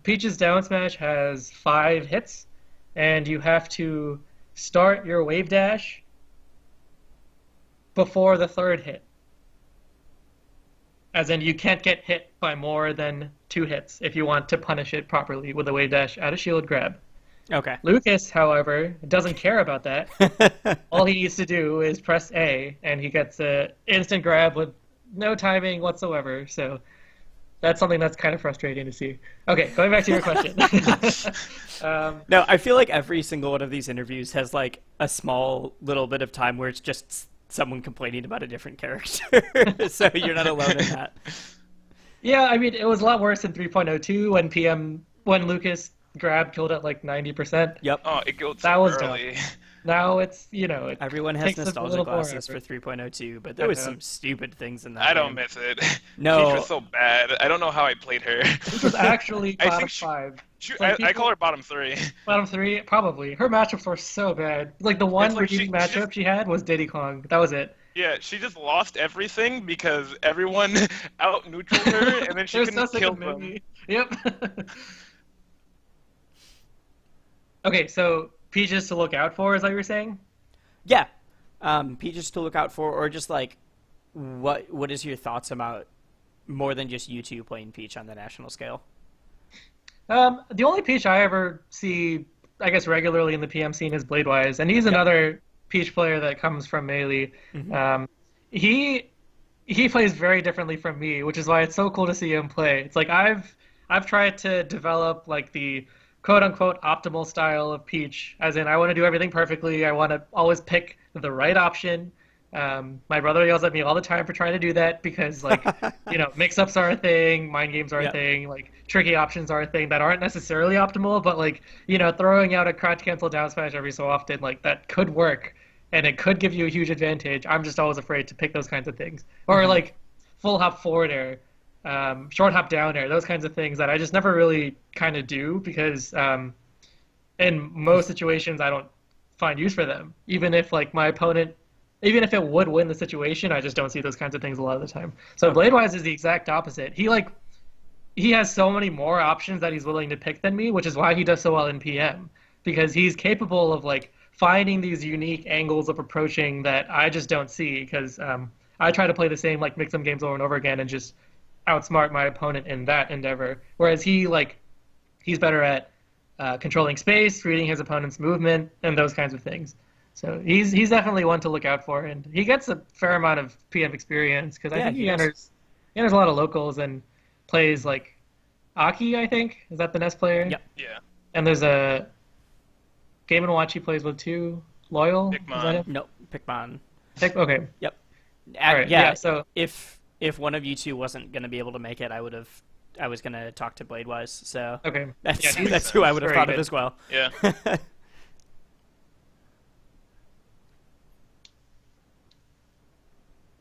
Peach's down smash has 5 hits, and you have to start your wave dash before the 3rd hit. As in, you can't get hit by more than 2 hits if you want to punish it properly with a wave dash out of shield grab. Okay. Lucas, however, doesn't care about that. All he needs to do is press A, and he gets an instant grab with no timing whatsoever. So that's something that's kind of frustrating to see. Okay, going back to your question. No, I feel like every single one of these interviews has like a small little bit of time where it's just someone complaining about a different character. So you're not alone in that. Yeah, I mean, it was a lot worse in 3.02 when Lucas grab killed at like 90%. Yep. Oh, it goes That so was early. Now it's, it Everyone has takes us a nostalgia little glasses forever. for 3.02, but there was know. some stupid things in that. I don't game. miss it. No. Peach was so bad. I don't know how I played her. This was actually I bottom think 5. I Like, call her bottom 3. Bottom 3, probably. Her matchups were so bad. Like the one It's like redeeming she matchup she had was Diddy Kong. That was it. Yeah, she just lost everything because everyone out neutraled her, and then she There's couldn't no sick kill of them. Mimi. Yep. Okay, so Peaches to look out for, is that what you're saying? Yeah. Peaches to look out for, or just like, what is your thoughts about more than just you two playing Peach on the national scale? The only Peach I ever see, I guess, regularly in the PM scene is Bladewise, and he's another Peach player that comes from Melee. Mhm. He plays very differently from me, which is why it's so cool to see him play. It's like I've tried to develop like the quote unquote optimal style of Peach, as in I want to do everything perfectly. I want to always pick the right option. My brother yells at me all the time for trying to do that because like mix-ups are a thing, mind games are a Yeah. thing, like tricky options are a thing that aren't necessarily optimal, but like throwing out a crouch cancel down smash every so often, like that could work and it could give you a huge advantage. I'm just always afraid to pick those kinds of things, or like full hop forward air, short hop down air, those kinds of things that I just never really kind of do because in most situations I don't find use for them. Even if like my opponent, even if it would win the situation, I just don't see those kinds of things a lot of the time. So Okay. Bladewise is the exact opposite. He has so many more options that he's willing to pick than me, which is why he does so well in PM, because he's capable of like finding these unique angles of approaching that I just don't see. Because I try to play the same like mix 'em games over and over again and just outsmart my opponent in that endeavor. Whereas he's better at controlling space, reading his opponent's movement, and those kinds of things. So he's definitely one to look out for, and he gets a fair amount of PM experience because I Yeah, think he he does. enters a lot of locals and plays like Aki, I think. Is that the NES player? Yep. Yeah. And there's a Game & Watch he plays with too. Loyal? Is Pikmin. that it? Nope. Pikmin. Okay. Yep. All right. Yeah. Yeah. So If one of you two wasn't going to be able to make it, I was going to talk to Bladewise. So okay. that's Yeah, he's that's who I would have very thought of good. as well. Yeah.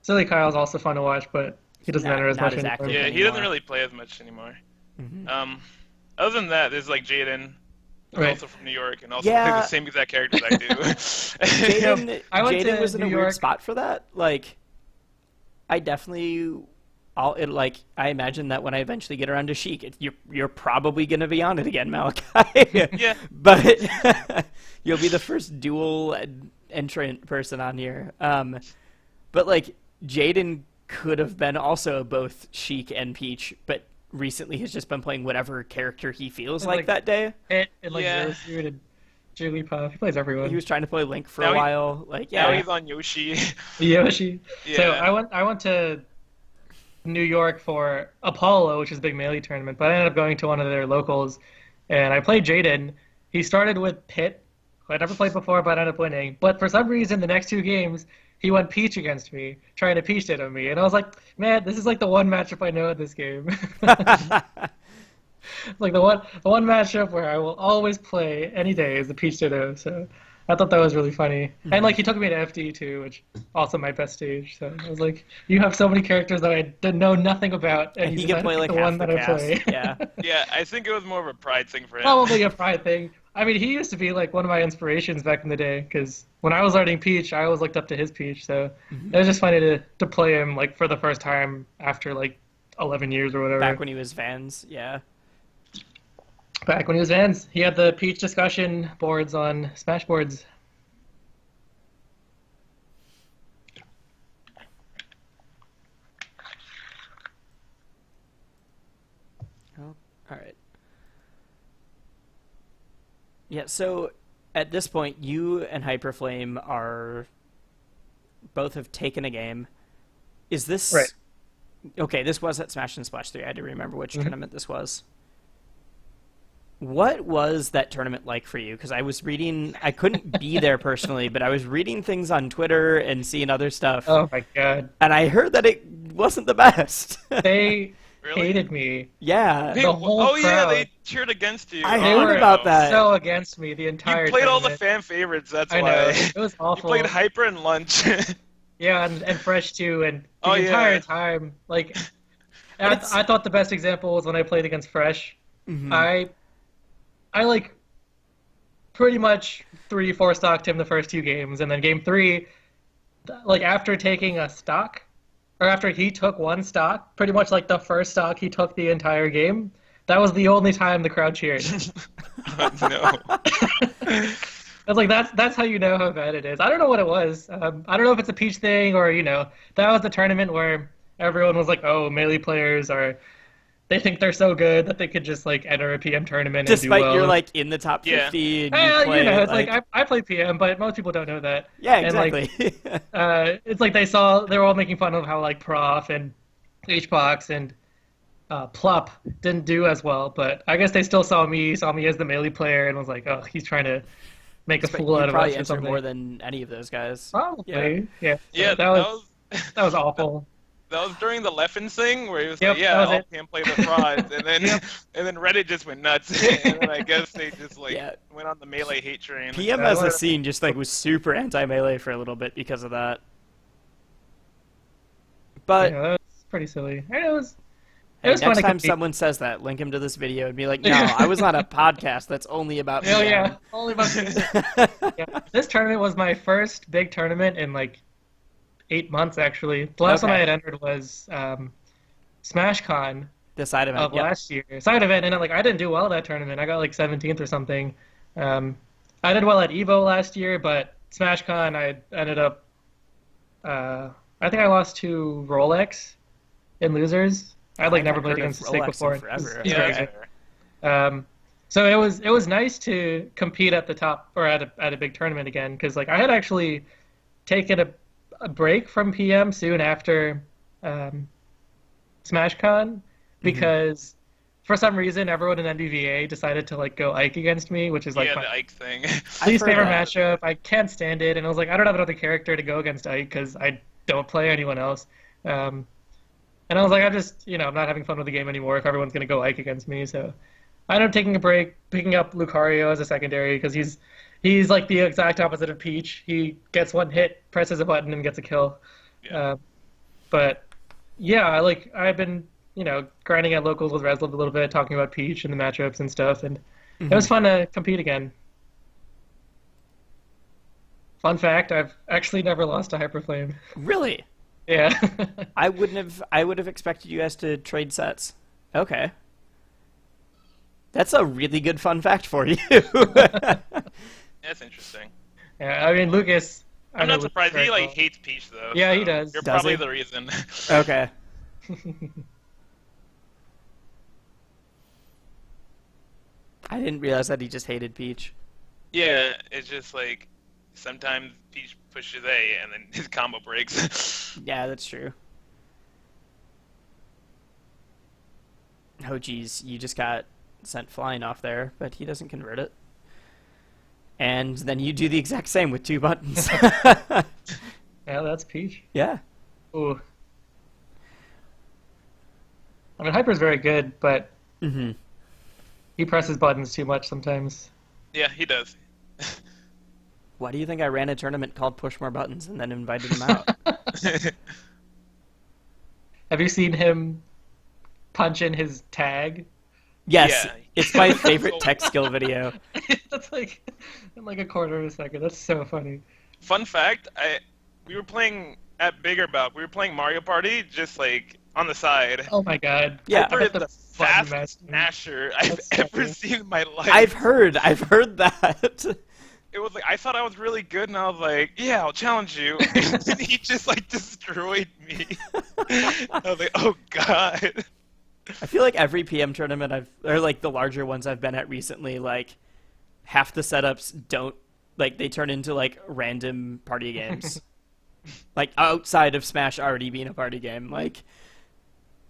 Silly Kyle's also fun to watch, but he doesn't Not- enter as not much as anymore. active. Yeah, he anymore. doesn't really play as much anymore. Mhm. Other than that, there's like Jaden, who's Right. also from New York, and also Yeah. plays the same exact characters I do. Jaden, I went Jaden to was in a New weird York. spot for that. Like, I definitely, I imagine that when I eventually get around to Sheik, you're probably gonna be on it again, Malachi. Yeah. But you'll be the first dual entrant person on here. But like Jaden could have been also both Sheik and Peach, but recently has just been playing whatever character he feels like Like- that day. And like Yeah. Zero Suit and Jigglypuff. He plays everyone. He was trying to play Link for Now a he- while. Like, Now yeah. he's on Yoshi. Yoshi. Yeah. So I went to New York for Apollo, which is a big melee tournament, but I ended up going to one of their locals, and I played Jaden. He started with Pit, who I'd never played before, but I ended up winning. But for some reason, the next two games, he went Peach against me, trying to Peach it on me, and I was like, man, this is like the one matchup I know in this game. Like the one matchup where I will always play any day is the Peach Ditto. So I thought that was really funny. And like he took me to FD too, which also my best stage. So I was like, you have so many characters that I didn't know nothing about, and And you he can decided play to like pick the half one the that I cast. play. Yeah. Yeah, I think it was more of a pride thing for him. Probably a pride thing. I mean, he used to be like one of my inspirations back in the day because when I was learning Peach, I always looked up to his Peach. So it was just funny to play him like for the first time after like 11 years or whatever. Back when he was Vans, yeah. Back when he was Vans, he had the Peach discussion boards on Smash boards. Oh, all right. Yeah, so at this point, you and Hyperflame are both have taken a game. Is this Right. Okay? This was at Smash and Splash 3. I had to remember which tournament this was. What was that tournament like for you? Because I was reading, I couldn't be there personally, but I was reading things on Twitter and seeing other stuff, Oh my god. and I heard that it wasn't the best. They Really? hated me. Yeah, Hey, the whole oh yeah, crowd. they cheered against you. I They heard were about that. So against me the entire You played all the tournament. fan favorites. That's I why. know. It was You awful. played Hyper and Lunch. Yeah, and Fresh too, and the Oh, yeah. entire time, like, and it's- I thought the best example was when I played against Fresh. Mhm. I like pretty much 3-4 stocked him the first two games, and then game three, like after taking a stock, or after he took one stock, pretty much like the first stock he took the entire game. That was the only time the crowd cheered. No. I was like, that's how you know how bad it is. I don't know what it was. I don't know if it's a Peach thing or that was the tournament where everyone was like, oh, melee players they think they're so good that they could just like enter a PM tournament and do despite well. you're like in the top Yeah. 50 and Well, you play it's like I play PM, but most people don't know that. yeah, And, like, exactly. it's like they were all making fun of how like Prof and HBox and Plup didn't do as well, but I guess they still saw me as the melee player and was like, oh, he's trying to make a But fool you out of probably us or entered something. more than any of those guys. Probably, yeah. Yeah, That was awful. that was during the Leffens thing where he was Yep, like, yeah, that was all it. PM play the frauds, and then Yep. and then Reddit just went nuts, and then I guess they just like Yeah. went on the melee hate train. PM Yeah, as a what- scene just like was super anti-melee for a little bit because of that. But Yeah, that was pretty silly. And It Hey, was fun next to time compete. someone says that, link him to this video and be like, "No, I was on a podcast that's only about Oh yeah, PM." only about yeah. This tournament was my first big tournament in like 8 months actually. The last one I Okay. had entered was SmashCon The side event. of Yep. last year, side event, and like I didn't do well at that tournament. I got like 17th or something. Um, I did well at Evo last year, but SmashCon I ended up. I think I lost to Rolex in losers. I'd like I never haven't played heard of against the Snake Rolex in before. forever. He's Yeah, very that's Okay. fair. so it was nice to compete at the top or at a big tournament again because like I had actually taken a break from PM soon after um, SmashCon hmm because for some reason everyone in NBVA decided to like go Ike against me, which is like Yeah, my the Ike thing. I've least heard favorite that. matchup. I can't stand it, and I was like, I don't have another character to go against Ike because I don't play anyone else. Um, and I was like, I'm not having fun with the game anymore if everyone's gonna go Ike against me. So I ended up taking a break, picking up Lucario as a secondary because he's like the exact opposite of Peach. He gets one hit, presses a button, and gets a kill. Yeah. But yeah, I've been grinding at locals with Reslov a little bit, talking about Peach and the matchups and stuff, and it was hmm fun to compete again. Fun fact, I've actually never lost to Hyperflame. Really? Yeah. I wouldn't have. I would have expected you guys to trade sets. Okay. That's a really good fun fact for you. That's interesting. Yeah, I mean Lucas. I I'm know not Lucas surprised. very He like well. hates Peach though. Yeah, he so does. You're Does probably he? the reason. Okay. I didn't realize that he just hated Peach. Yeah, it's just like sometimes Peach pushes A and then his combo breaks. Yeah, that's true. Oh, geez, you just got sent flying off there, but he doesn't convert it. And then you do the exact same with two buttons. Yeah, that's Peach. Yeah. Ooh. I mean Hyper's very good, but hmm he presses buttons too much sometimes. Yeah, he does. Why do you think I ran a tournament called Push More Buttons and then invited him out? Have you seen him punch in his tag? Yes, Yeah. it's my favorite tech skill video. That's like in like a quarter of a second. That's so funny. Fun fact: we were playing at Bigger Bout. We were playing Mario Party, just like on the side. Oh my god. Yeah. Hyper I is bet the button fastest master. smasher I've That's so ever cool. seen in my life. I've heard that. It was like I thought I was really good, and I was like, "Yeah, I'll challenge you." And he just like destroyed me. I was like, "Oh God." I feel like every PM tournament or like the larger ones I've been at recently, like half the setups don't, like they turn into like random party games. Like outside of Smash already being a party game. Like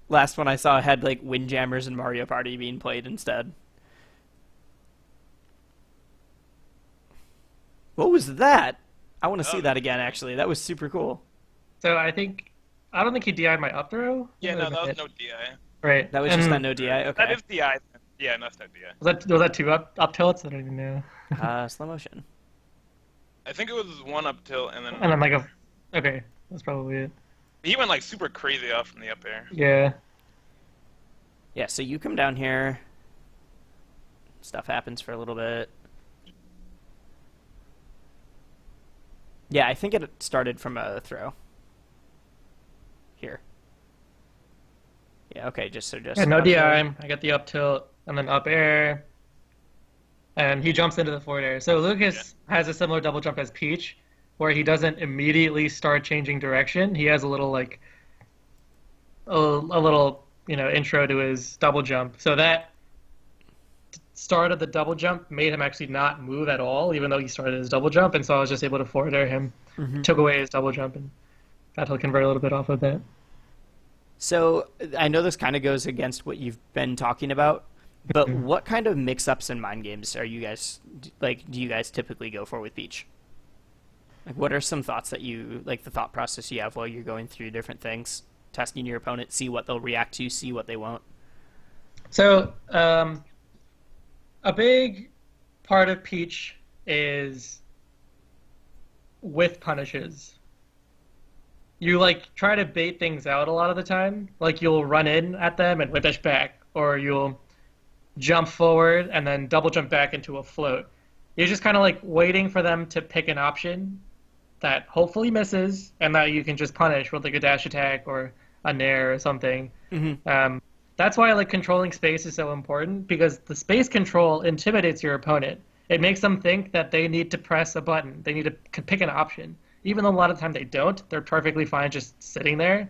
last one I saw had like Windjammers and Mario Party being played instead. What was that? I want to see that again actually. That was super cool. So I don't think he DI'd my up throw. Yeah, no, That might that have was been no DI. it. Right. That was just that no DI. That Okay. is DI. Yeah, no, that's no DI. Was that two up tilts? I don't even know. Slow motion. I think it was one up tilt, and And then then like okay, that's probably it. he went like super crazy off from the up air. Yeah. Yeah, so you come down here. Stuff happens for a little bit. Yeah, I think it started from a throw. Here. Yeah, okay, just Yeah, no up throw. DI. I got the up tilt and then up air. And he jumps into the forward air. So Lucas has a similar double jump as Peach, where he doesn't immediately start changing direction. He has a little like a little, intro to his double jump. So that start of the double jump made him actually not move at all, even though he started his double jump, and so I was just able to forward air him. Mhm. Took away his double jump and got to convert a little bit off of that. So I know this kind of goes against what you've been talking about, but what kind of mix-ups and mind games are you guys like? Do you guys typically go for with Peach? Like, what are some thoughts that you like? The thought process you have while you're going through different things, testing your opponent, see what they'll react to, see what they won't. So a big part of Peach is with punishes. you like try to bait things out a lot of the time. Like you'll run in at them and whip dash back, or you'll jump forward and then double jump back into a float. You're just kind of like waiting for them to pick an option that hopefully misses and that you can just punish with like a dash attack or a nair or something. That's why like controlling space is so important, because the space control intimidates your opponent. It makes them think that they need to press a button. They need to pick an option. Even though a lot of the time they don't, they're perfectly fine just sitting there.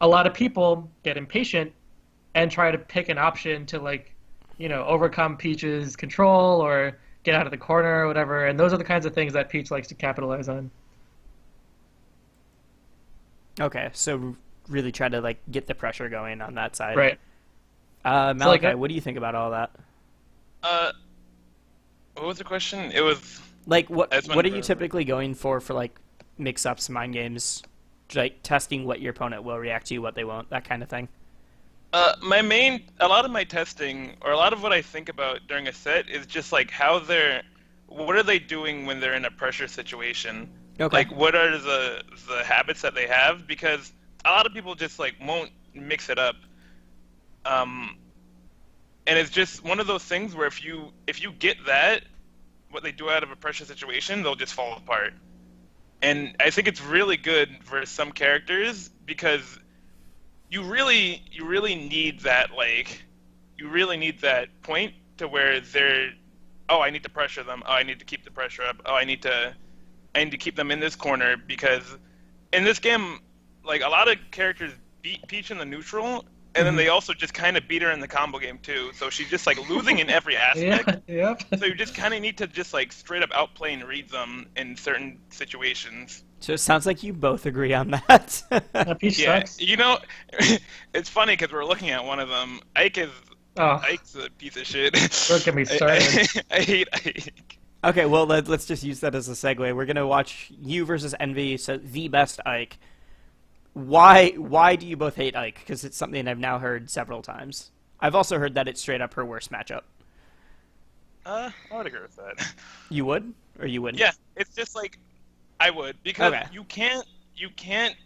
A lot of people get impatient and try to pick an option to like, overcome Peach's control or get out of the corner or whatever. And those are the kinds of things that Peach likes to capitalize on. Okay, so really try to like get the pressure going on that side. Right. Malachi, what do you think about all that? What was the question? It was like what are you typically going for like mix-ups, mind games, like testing what your opponent will react to, what they won't, that kind of thing? A lot of my testing, or a lot of what I think about during a set, is just like what are they doing when they're in a pressure situation? Okay. Like, what are the habits that they have? Because a lot of people just like won't mix it up. And it's just one of those things where if you get that, what they do out of a pressure situation, they'll just fall apart. And I think it's really good for some characters, because you really need that point to where they're, oh, I need to pressure them. Oh, I need to keep the pressure up. Oh, I need to keep them in this corner, because in this game, like, a lot of characters beat Peach in the neutral, and then they also just kind of beat her in the combo game too. So she's just like losing in every aspect. Yeah, yep. So you just kind of need to just like straight up outplay and read them in certain situations. So it sounds like you both agree on that. Peach Yeah, sucks. it's funny because we're looking at one of them. Ike's a piece of shit. Don't get me started. I hate Ike. Okay, well, let's just use that as a segue. We're going to watch you versus Envy, so the best Ike. Why do you both hate Ike? Because it's something I've now heard several times. I've also heard that it's straight up her worst matchup. I would agree with that. You would? Or you wouldn't? Yeah, it's just like, I would, because Okay. you can't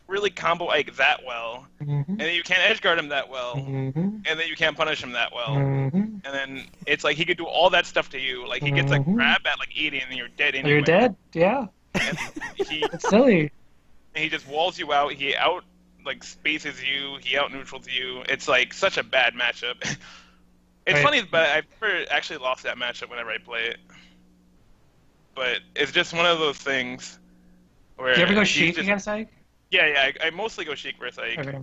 really combo Ike that well, and then you can't edge guard him that well, and then you can't punish him that well, and then it's like he could do all that stuff to you. Like he gets a grab at like 80, and then you're dead anyway. You're dead? Yeah. And It's silly. he just walls you out. He out like spaces you. He out neutrals you. It's like such a bad matchup. It's Right. funny, but I've never actually lost that matchup whenever I play it. But it's just one of those things where. Do you ever go he's Sheik just- against Ike? Yeah. I mostly go Sheik versus Ike. Okay.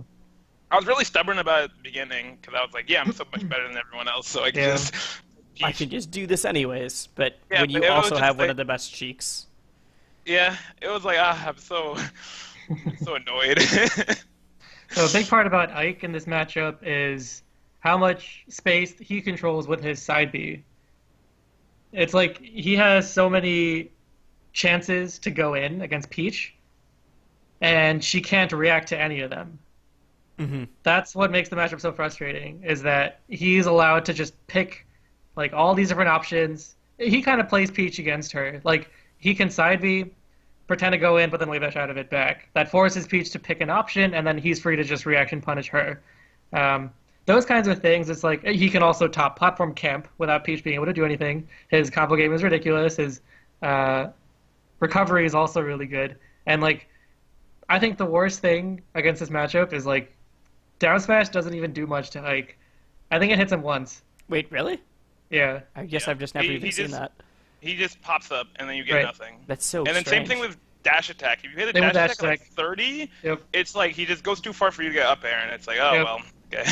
I was really stubborn about it at the beginning because I was like, yeah, I'm so much better than everyone else, so I can Yeah. just. I can just do this anyways, but Yeah, when you but it was also just have one like- of the best cheeks. Yeah, it was like, I'm so annoyed. So a big part about Ike in this matchup is how much space he controls with his side B. It's like he has so many chances to go in against Peach, and she can't react to any of them. That's what makes the matchup so frustrating, is that he's allowed to just pick like all these different options. He kind of plays Peach against her. Like he can side B, pretend to go in, but then wave dash out of it back. That forces Peach to pick an option, and then he's free to just reaction punish her. Those kinds of things, it's like he can also top platform camp without Peach being able to do anything. His combo game is ridiculous. His recovery is also really good. And like, I think the worst thing against this matchup is like, down smash doesn't even do much to Ike. I think it hits him once. Wait, really? Yeah. I guess Yeah. I've just never He even seen just- that. He just pops up, and then you get Right. nothing. That's so And then strange. same thing with dash attack. If you hit a Same with dash dash attack at like attack. 30, Yep. it's like he just goes too far for you to get up air, and it's like, oh, Yep. well, okay.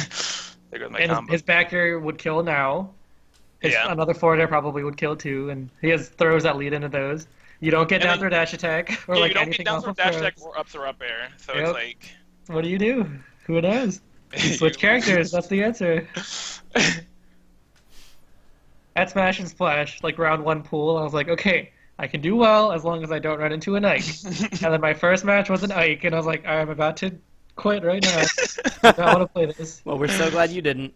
There goes my And combo. his back air would kill now. Yeah. Another forward air probably would kill too, and he has throws that lead into those. You don't get And down then- through dash attack or Yeah, like you don't anything get down else through with dash throws. attack or ups or up air, so Yep. it's like... What do you do? Who knows? Switch characters. That's the answer. At Smash and Splash, like round one pool, I was like, okay, I can do well as long as I don't run into an Ike. And then my first match was an Ike, and I was like, I'm about to quit right now. I don't want to play this. Well, we're so glad you didn't.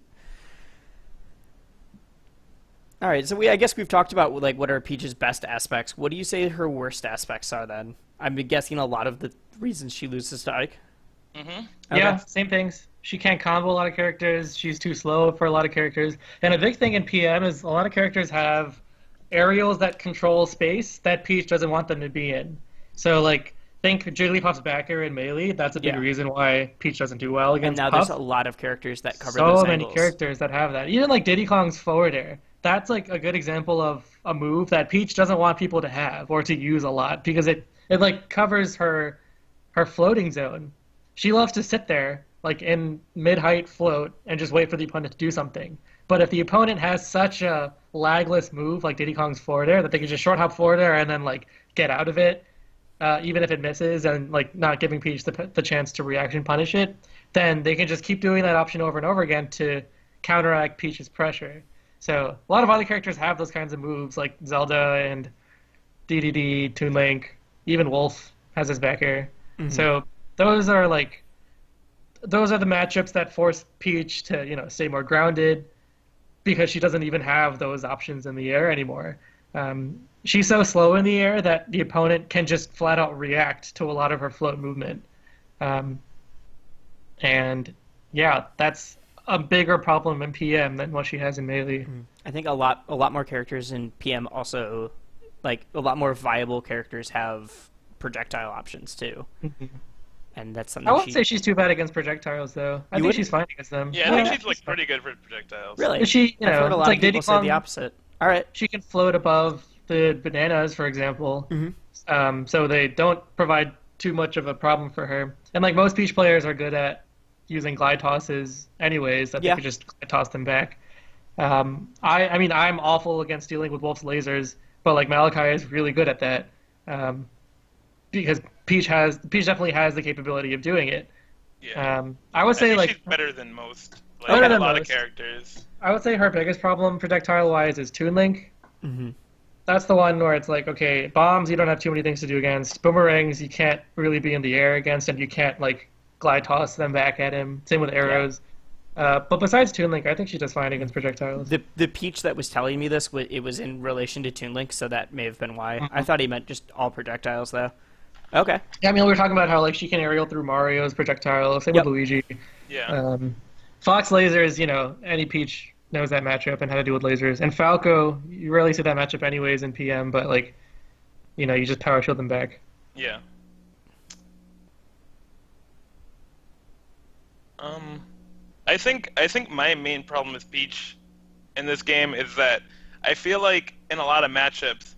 All right, so I guess we've talked about like what are Peach's best aspects. What do you say her worst aspects are then? I'm guessing a lot of the reasons she loses to Ike. Mm-hmm. Yeah, Okay. same things. She can't combo a lot of characters. She's too slow for a lot of characters. And a big thing in PM is a lot of characters have aerials that control space that Peach doesn't want them to be in. So, like, think Jigglypuff's backer in Melee. That's a big Yeah. reason why Peach doesn't do well And against now Puff. there's a lot of characters that cover So those many angles. characters that have that. Even like Diddy Kong's forward air. That's like a good example of a move that Peach doesn't want people to have or to use a lot because it like covers her floating zone. She loves to sit there like in mid-height float and just wait for the opponent to do something. But if the opponent has such a lagless move like Diddy Kong's forward air that they can just short hop forward air and then like get out of it, even if it misses and like not giving Peach the chance to reaction punish it, then they can just keep doing that option over and over again to counteract Peach's pressure. So a lot of other characters have those kinds of moves like Zelda and DDD, Toon Link, even Wolf has his back air. So those are the matchups that force Peach to, stay more grounded because she doesn't even have those options in the air anymore. She's so slow in the air that the opponent can just flat out react to a lot of her float movement. And yeah, that's a bigger problem in PM than what she has in Melee. I think a lot more characters in PM also, like a lot more viable characters have projectile options too. And that's something I wouldn't say she's too bad against projectiles, though. I think wouldn't? she's fine against them. Yeah, I think she's like pretty good for projectiles. Really? But she, I've heard a lot it's like of people Diddy say Kong, the opposite. All right. she can float above the bananas, for example. So they don't provide too much of a problem for her. And like most Peach players are good at using glide tosses anyways, that Yeah. they could just glide toss them back. I mean, I'm awful against dealing with Wolf's lasers, but like Malachi is really good at that. Because Peach definitely has the capability of doing it. Yeah. I would I say think like she's better than most. Like, Better a than lot most. of characters. I would say her biggest problem projectile wise is Toon Link. That's the one where it's like, okay, bombs you don't have too many things to do against. Boomerangs you can't really be in the air against, and you can't like glide toss them back at him. Same with arrows. But besides Toon Link, I think she does fine against projectiles. The Peach that was telling me this, it was in relation to Toon Link, so that may have been why. I thought he meant just all projectiles, though. Okay. Yeah, I mean, we were talking about how like she can aerial through Mario's projectiles. Same Yep. with Luigi. Yeah. Fox lasers, any Peach knows that matchup and how to deal with lasers. And Falco, you rarely see that matchup anyways in PM, but like, you just power shield them back. Yeah. I think my main problem with Peach in this game is that I feel like in a lot of matchups,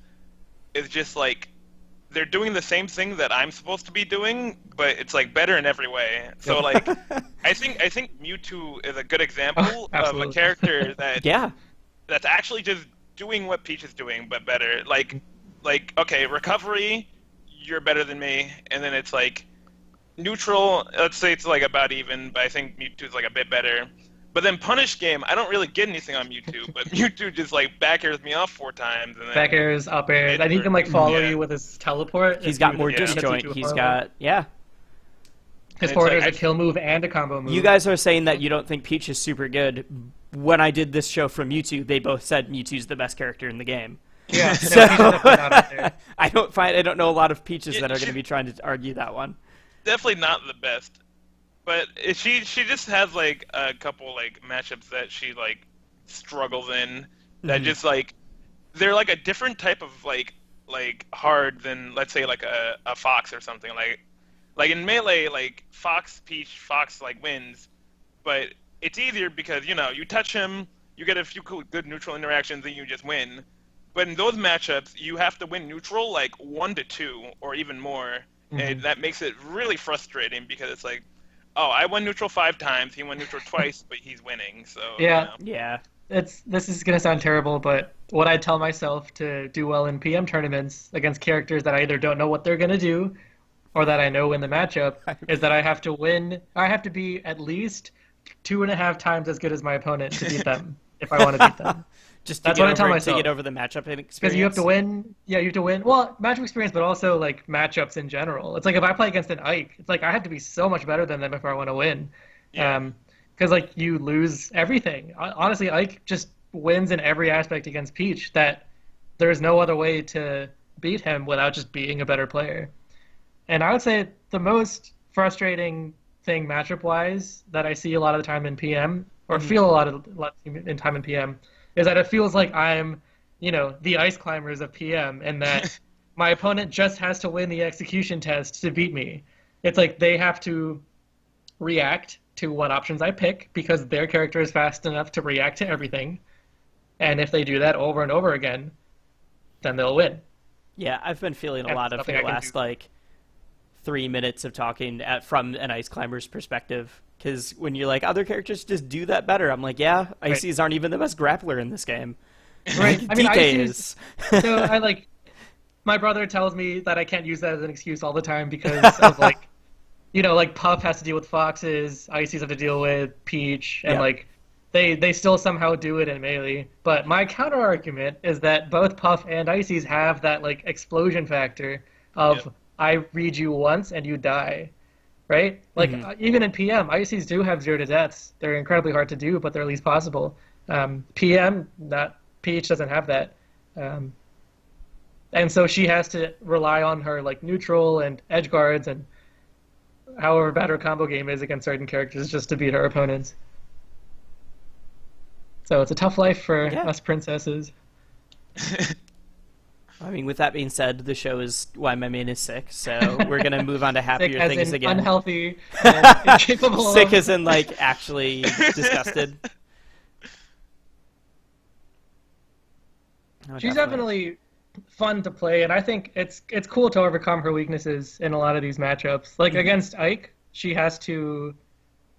it's just like they're doing the same thing that I'm supposed to be doing, but it's like better in every way. So like, I think Mewtwo is a good example of a Absolutely. character that Yeah. that's actually just doing what Peach is doing, but better. Like okay, recovery, you're better than me, and then it's like neutral. Let's say it's like about even, but I think Mewtwo's like a bit better. But then punish game, I don't really get anything on Mewtwo, but Mewtwo just like back airs me off 4 times, and then Back airs, up airs, and he can like follow you with his teleport. He's if got you- more if he hits you disjoint. too He's hard. got, yeah. His it's forward like, is a I- kill move and a combo move. You guys are saying that you don't think Peach is super good. When I did this show from Mewtwo, they both said Mewtwo's the best character in the game. yeah, So no, Peach is definitely not up there. I don't know a lot of Peaches Yeah, that are going to she- be trying to argue that one. definitely not the best. But she just has like a couple like matchups that she like struggles in that just like they're like a different type of like hard than let's say like a Fox or something like in Melee like Fox like wins, but it's easier because you touch him, you get a few good neutral interactions, and you just win. But in those matchups, you have to win neutral like 1 to 2 or even more, and that makes it really frustrating because it's like, oh, I won neutral 5 times, he won neutral twice, but he's winning. So Yeah. Yeah. This is gonna sound terrible, but what I tell myself to do well in PM tournaments against characters that I either don't know what they're gonna do, or that I know in the matchup, is that I have to win. I have to be at least 2.5 times as good as my opponent to beat them if I want to beat them. Just to That's get what I over, tell to myself. get over the matchup experience. Because you have to win. Yeah, you have to win. Well, matchup experience, but also like matchups in general. It's like if I play against an Ike, it's like I have to be so much better than them if I want to win. Yeah. Because like you lose everything. Honestly, Ike just wins in every aspect against Peach. That there's no other way to beat him without just being a better player. And I would say the most frustrating thing matchup wise that I see a lot of the time in PM, or feel a lot in time in PM, is that it feels like I'm, the ice climbers of PM, and that my opponent just has to win the execution test to beat me. It's like they have to react to what options I pick because their character is fast enough to react to everything. And if they do that over and over again, then they'll win. Yeah, I've been feeling a And lot of nothing the I can last do. 3 minutes of talking from an ice climber's perspective. Because when you're like, other characters just do that better, I'm like, yeah, Icy's aren't even the best grappler in this game. Right. I mean, DK Icy's, so I like, my brother tells me that I can't use that as an excuse all the time because of like, like Puff has to deal with foxes, Icy's have to deal with Peach, and Yeah. like they still somehow do it in melee. But my counter argument is that both Puff and Icy's have that like explosion factor of Yep. I read you once and you die. Right? Like even in PM, Icy's do have 0 to deaths. They're incredibly hard to do, but they're at least possible. PM, not Peach doesn't have that. And so she has to rely on her like neutral and edge guards and however bad her combo game is against certain characters just to beat her opponents. So it's a tough life for us princesses. I mean, with that being said, the show is why my main is sick, so we're going to move on to Sick happier as things in again. unhealthy and incapable Sick of... as in, like, actually disgusted. Oh, She's definitely fun to play, and I think it's cool to overcome her weaknesses in a lot of these matchups. Like against Ike, she has to...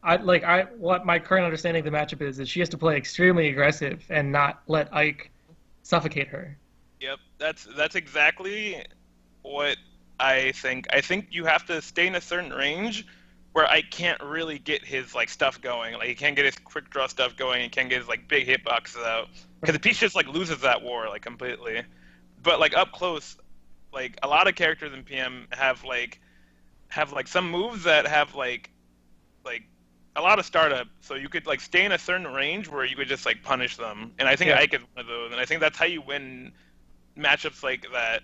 what my current understanding of the matchup is she has to play extremely aggressive and not let Ike suffocate her. Yep, that's exactly what I think. I think you have to stay in a certain range where I can't really get his like stuff going. Like he can't get his quick draw stuff going. He can't get his like big hitboxes out because the Peach just like loses that war like completely. But like up close, like a lot of characters in PM have like some moves that have like a lot of startup, so you could like stay in a certain range where you could just like punish them. And I think Ike is one of those, and I think that's how you win matchups like that,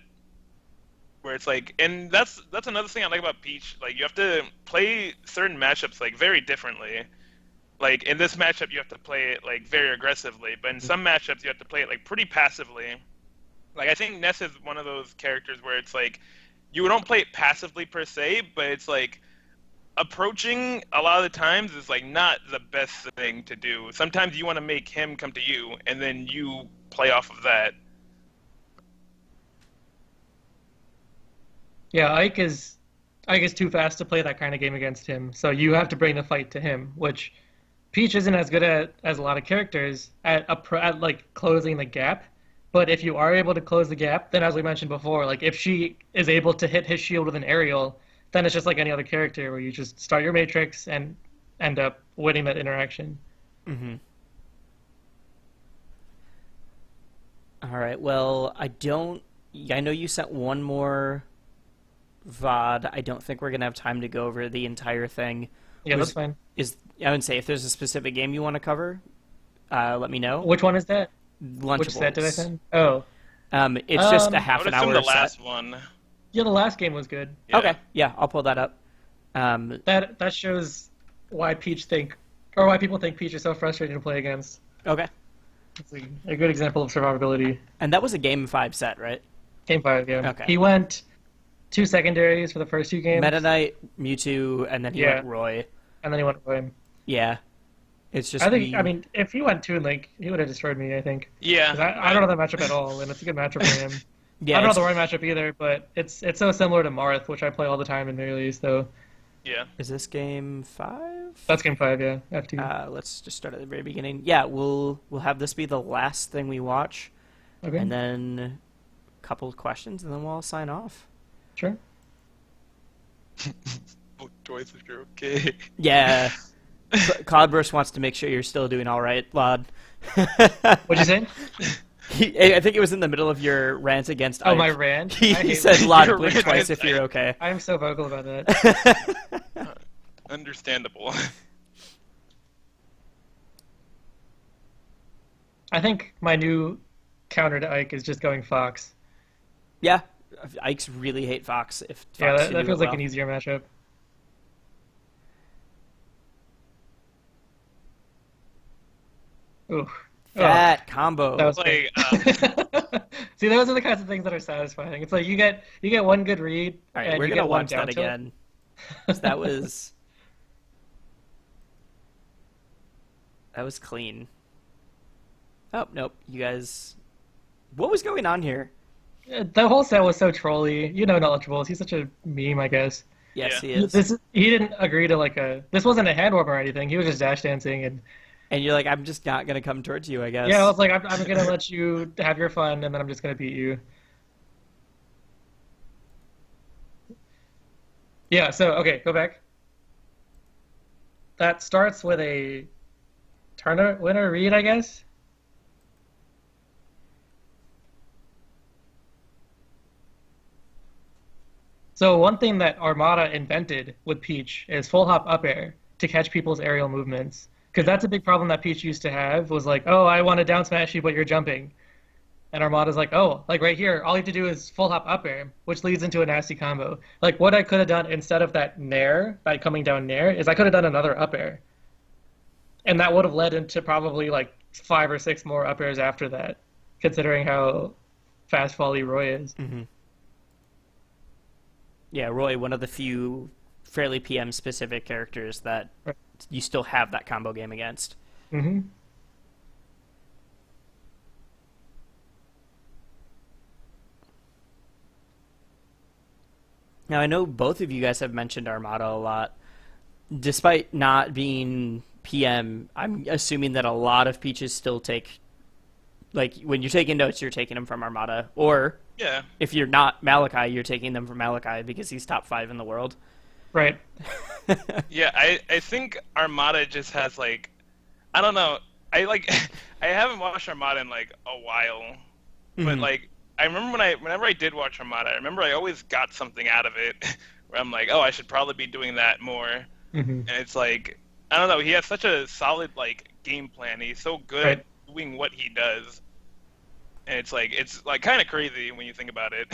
where it's like, and that's another thing I like about Peach. Like you have to play certain matchups like very differently. Like in this matchup, you have to play it like very aggressively, but in some matchups, you have to play it like pretty passively. Like I think Ness is one of those characters where it's like you don't play it passively per se, but it's like approaching a lot of the times is like not the best thing to do. Sometimes you want to make him come to you, and then you play off of that. Yeah, Ike is too fast to play that kind of game against him, so you have to bring the fight to him, which Peach isn't as good at as a lot of characters at like closing the gap. But if you are able to close the gap, then as we mentioned before, like if she is able to hit his shield with an aerial, then it's just like any other character where you just start your matrix and end up winning that interaction. Mm-hmm. All right. Well, I know you sent one more VOD. I don't think we're gonna have time to go over the entire thing. Yeah, that's fine. I would say if there's a specific game you want to cover, let me know. Which one is that? Lunchables. Which set did I send? Oh. It's just a I half would an assume hour the last set. one. Yeah, the last game was good. Yeah. Okay. Yeah, I'll pull that up. That shows why people think Peach is so frustrating to play against. Okay. It's a good example of survivability. And that was a game 5 set, right? Game 5, yeah. Okay. He went 2 secondaries for the first 2 games. Meta Knight, Mewtwo, and then he went Roy. And then he went Roy. Yeah. It's just I mean, if he went Toon Link, he would have destroyed me, I think. Yeah. 'Cause I don't know that matchup at all, and it's a good matchup for him. yeah, I don't know the Roy matchup either, but it's so similar to Marth, which I play all the time in melee, so... Yeah. Is this game 5? That's game 5, yeah. F2. Let's just start at the very beginning. Yeah, we'll have this be the last thing we watch, Okay, and then a couple of questions, and then we'll all sign off. sure. Twice if you're okay. Yeah. Cloudburst wants to make sure you're still doing all right, Llod. What'd you say? I think it was in the middle of your rant against Oh, Ike. my rant? I He hate said, that. Llod, Your blink rant twice against if you're Ike. okay. I'm so vocal about that. Understandable. I think my new counter to Ike is just going Fox. Yeah, Ikes really hate Fox. If Fox Yeah, can that do feels it like well. an easier matchup. Ooh. That combo. That was Like, See, those are the kinds of things that are satisfying. It's like you get one good read, All right, and we're you gonna get one watch down that tilt. again. 'Cause that was clean. Oh nope, you guys. What was going on here? The whole set was so trolly. You know, Knowledgeables. He's such a meme, I guess. Yes, Yeah. he is. He didn't agree to like a. This wasn't a hand warmer or anything. He was just dash dancing, and And you're like, I'm just not gonna come towards you, I guess. yeah, I was like, I'm gonna let you have your fun, and then I'm just gonna beat you. Yeah. So okay, go back. That starts with a Turner winner read, I guess. So one thing that Armada invented with Peach is full hop up air to catch people's aerial movements. Because that's a big problem that Peach used to have was like, oh, I want to down smash you, but you're jumping. And Armada's like, oh, like right here, all you have to do is full hop up air, which leads into a nasty combo. Like what I could have done instead of that nair, by coming down nair, is I could have done another up air. And that would have led into probably like 5 or 6 more up airs after that, considering how fast volley Roy is. Hmm. Yeah, Roy, one of the few fairly PM specific characters that Right. you still have that combo game against. Mm-hmm. Now I know both of you guys have mentioned Armada a lot. Despite not being PM, I'm assuming that a lot of Peaches still take, like, when you're taking notes, you're taking them from Armada. Or, yeah. if you're not Malachi, you're taking them from Malachi because he's top 5 in the world. Right. Yeah, I think Armada just has like, I don't know. I like, I haven't watched Armada in like a while, but Mhm. like I remember whenever I did watch Armada, I remember I always got something out of it, where I'm like, oh, I should probably be doing that more. Mm-hmm. And it's like, I don't know. He has such a solid like game plan. He's so good Right. at doing what he does, and it's like kind of crazy when you think about it.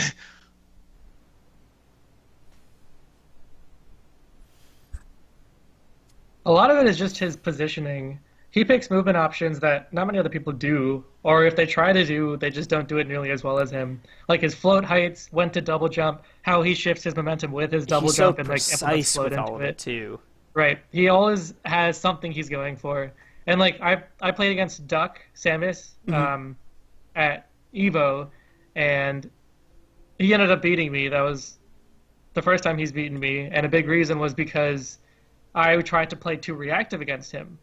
A lot of it is just his positioning. He picks movement options that not many other people do, or if they try to do, they just don't do it nearly as well as him. Like his float heights, when to double jump, how he shifts his momentum with his double He's so jump and like implements precise float with into all of it, too. Right. He always has something he's going for. And like I played against Duck Samus at Evo, and he ended up beating me. That was the first time he's beaten me, and a big reason was because I tried to play too reactive against him.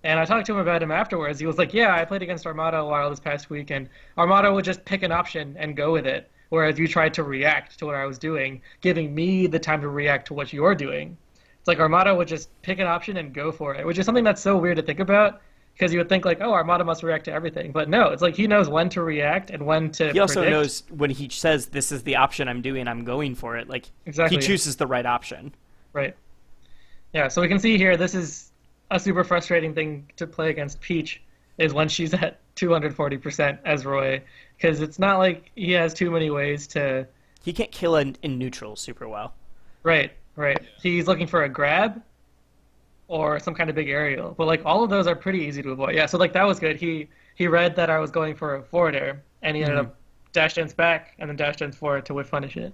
And I talked to him about him afterwards. He was like, yeah, I played against Armada a while this past week, and Armada would just pick an option and go with it, whereas you tried to react to what I was doing, giving me the time to react to what you're doing. It's like Armada would just pick an option and go for it, which is something that's so weird to think about, because you would think like, oh, Armada must react to everything. But no, it's like he knows when to react and when to He also predict. knows when he says, this is the option I'm doing, I'm going for it. Like, Exactly. he chooses the right option. Right. Yeah, so we can see here, this is a super frustrating thing to play against Peach, is when she's at 240% as Roy, because it's not like he has too many ways to... He can't kill in neutral super well. Right, right. He's looking for a grab or some kind of big aerial, but like all of those are pretty easy to avoid. Yeah, so like that was good. He read that I was going for a forward air, and he ended up dash dance back and then dash dance forward to whip punish it.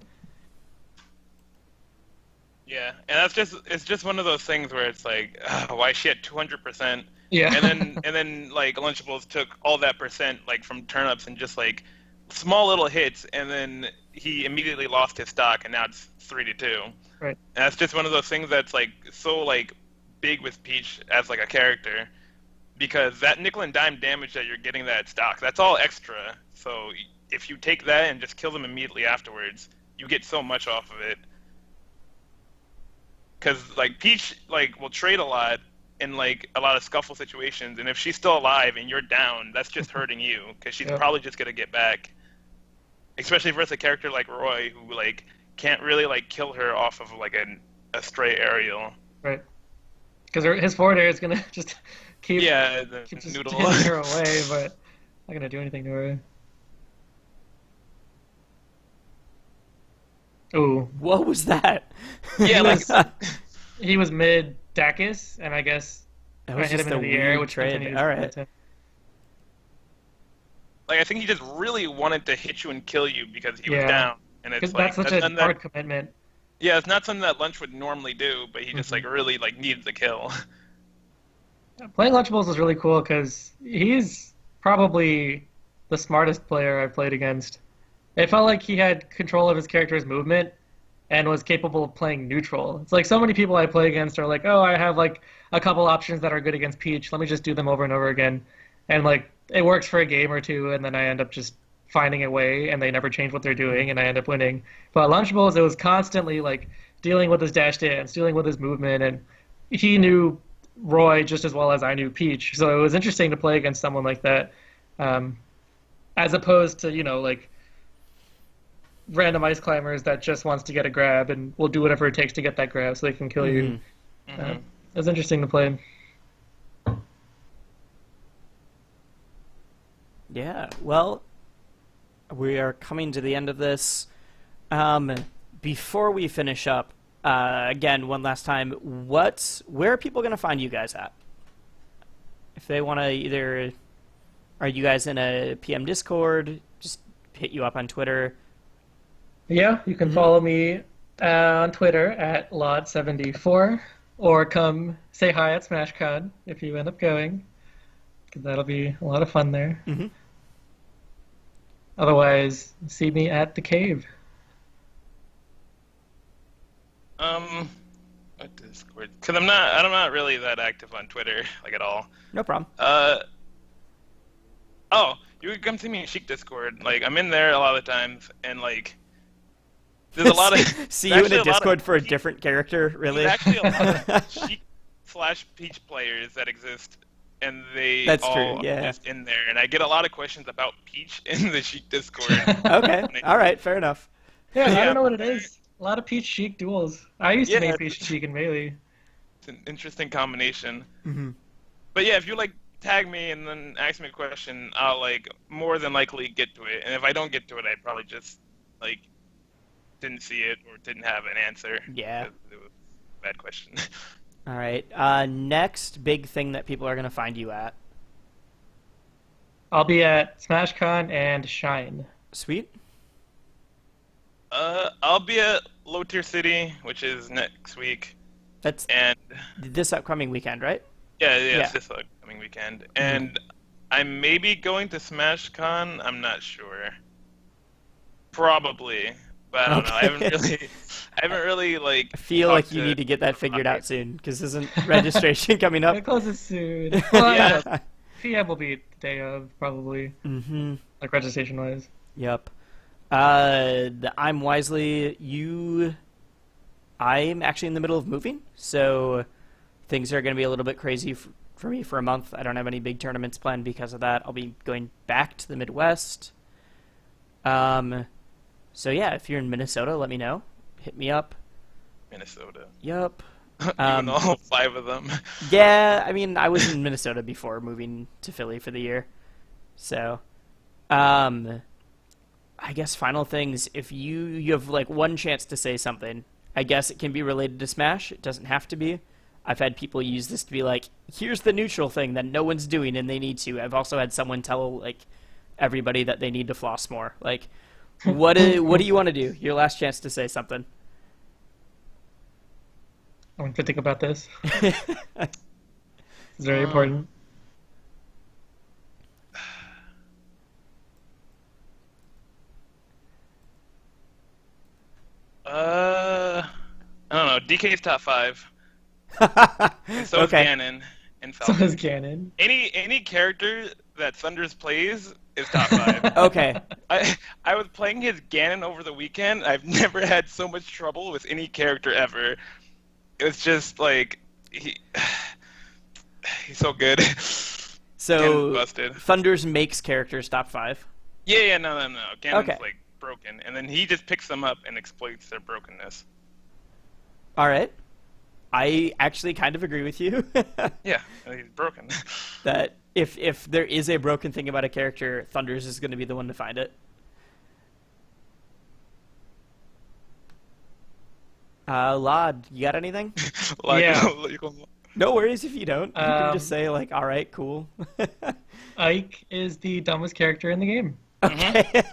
Yeah, and it's just one of those things where it's like, why is she at 200%? Yeah. And then like Lunchables took all that percent like from turnips and just like small little hits, and then he immediately lost his stock, and now it's 3-2. Right. And that's just one of those things that's like so like big with Peach as like a character, because that nickel and dime damage that you're getting that stock, that's all extra. So if you take that and just kill them immediately afterwards, you get so much off of it. Because like Peach like will trade a lot in like a lot of scuffle situations, and if she's still alive and you're down, that's just hurting you, because she's Yeah. probably just gonna get back. Especially versus a character like Roy, who like can't really like kill her off of like a stray aerial. Right. Because his forward air is going to just keep, Yeah, the keep just noodle. hitting her away, but not going to do anything to her. Ooh. What was that? Yeah, like He was mid Dacus, and I guess That I was hit just him a into the air, weird which trade. continues All to right. hit. Like I think he just really wanted to hit you and kill you because he was Yeah, down, and it's because that's like such that's a something hard that commitment. yeah, it's not something that Lunch would normally do, but he just Hmm. like really like needed the kill. Playing Lunchables is really cool because he's probably the smartest player I've played against. It felt like he had control of his character's movement and was capable of playing neutral. It's like so many people I play against are like, oh, I have like a couple options that are good against Peach. Let me just do them over and over again. And like it works for a game or two, and then I end up just finding a way, and they never change what they're doing, and I end up winning. But Lunchables, it was constantly like dealing with his dash dance, dealing with his movement, and he knew Roy just as well as I knew Peach. So it was interesting to play against someone like that, um, as opposed to, like random ice climbers that just wants to get a grab and will do whatever it takes to get that grab so they can kill you. Hmm. It was interesting to play. Yeah. Well, we are coming to the end of this. Um, Before we finish up, again, one last time, where are people going to find you guys at? If they want to either, are you guys in a PM Discord? Just hit you up on Twitter. Yeah, you can follow me on Twitter at Llod74, or come say hi at SmashCon if you end up going, because that'll be a lot of fun there. Mhm. Otherwise, see me at the cave. What Discord? Because I'm not really that active on Twitter like at all. No problem. Oh, you could come see me in Chic Discord. Like I'm in there a lot of the times, and like there's a lot of See there's you in actually a a lot of Discord for a Peach- different character, really? There's actually a lot of Chic / Peach players that exist, and they That's all true, are yeah. just in there, and I get a lot of questions about Peach in the Chic Discord. Okay. All right. Fair enough. Yeah, I Yeah, don't know what it is. A lot of Peach Sheik duels. I used to Yeah. make Peach Sheik in Melee. It's an interesting combination. Hmm. But yeah, if you like tag me and then ask me a question, I'll like more than likely get to it. And if I don't get to it, I probably just like didn't see it or didn't have an answer. Yeah. Because it was a bad question. All right. Next big thing that people are going to find you at. I'll be at SmashCon and Shine. Sweet. I'll be at Low Tier City, which is next week, That's and this upcoming weekend, right? yeah, Yeah. it's this upcoming weekend. And I may be going to SmashCon. I'm not sure. Probably, but I don't know. Okay. I haven't really like. I feel talked like you need to get that figured out soon, because isn't registration coming up? It closes soon. Well, Yeah. PM will be the day of, probably, Mm-hmm. like registration-wise. Yep. I'm Wisely. I'm actually in the middle of moving, so things are going to be a little bit crazy for me for a month. I don't have any big tournaments planned because of that. I'll be going back to the Midwest. So yeah, if you're in Minnesota, let me know. Hit me up. Minnesota. Yup. Even all 5 of them. Yeah, I mean, I was in Minnesota before moving to Philly for the year. So, I guess final things, if you have like one chance to say something, I guess it can be related to Smash. It doesn't have to be. I've had people use this to be like, here's the neutral thing that no one's doing and they need to. I've also had someone tell like everybody that they need to floss more. Like, what do you want to do? Your last chance to say something. I want to think about this. It's very important. I don't know. DK's top 5. And so is Okay. Ganon and So Falcon. is Ganon. Any character that Thunders plays is top 5. Okay. I was playing his Ganon over the weekend. I've never had so much trouble with any character ever. It's just like he's so good. So Ganon's busted. Thunders makes characters top 5. Yeah, no. Ganon's Okay. like broken, and then he just picks them up and exploits their brokenness. All right. I actually kind of agree with you Yeah, he's broken. that if there is a broken thing about a character, Thunders is going to be the one to find it. Lod, you got anything? Like, Yeah. you go- No worries if you don't. You can Um, just say like, all right, cool. Ike is the dumbest character in the game. Okay.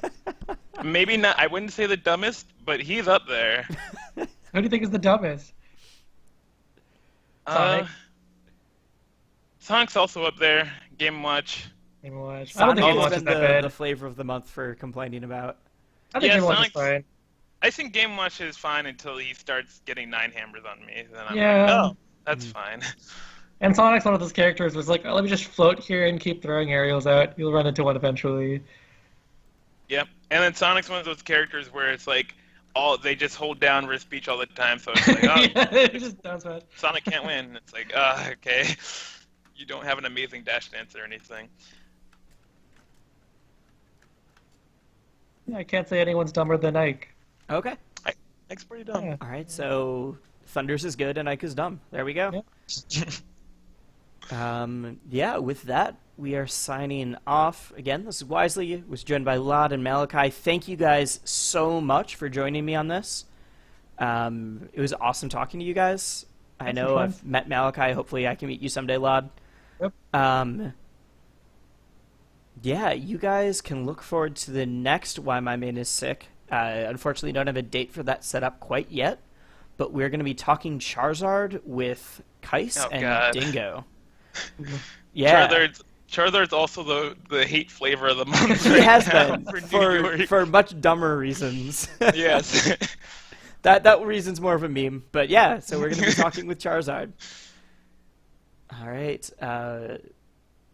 Maybe not. I wouldn't say the dumbest, but he's up there. Who do you think is the dumbest? Sonic. Uh, Sonic's also up there. Game Watch. Game Watch. I don't Sonic think Game has Watch is been that the bad. flavor of the month for complaining about. I think Yeah, Game Watch is Sonic's- fine. I think Game Watch is fine until he starts getting 9 hammers on me. Then I'm Yeah. like, oh, that's fine. And Sonic's one of those characters was like, oh, let me just float here and keep throwing aerials out. You'll run into one eventually. Yep. And then Sonic's one of those characters where it's like, they just hold down wrist speech all the time, so it's like, oh, Yeah, it just sounds bad. Sonic can't win. It's like, okay. You don't have an amazing dash dance or anything. Yeah, I can't say anyone's dumber than Ike. Okay. Ike's pretty dumb. Yeah. All right. So Thunders is good and Ike is dumb. There we go. Yeah. Yeah, with that, we are signing off. Again, this is Wisely. Was joined by Llod and Malachi. Thank you guys so much for joining me on this. It was awesome talking to you guys. I That's know fun. I've met Malachi. Hopefully I can meet you someday, Llod. Yep. Yeah, you guys can look forward to the next Why My Main is Sick. Unfortunately, don't have a date for that set up quite yet, but we're going to be talking Charizard with Kais Oh, and God. Dingo. Yeah, Charizard's also the hate flavor of the month. he right has now been for New York. for much dumber reasons. Yes. that reason's more of a meme, but yeah. So we're going to be talking with Charizard. All right.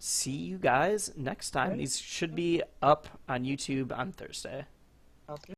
See you guys next time. These should be up on YouTube on Thursday. Sounds good.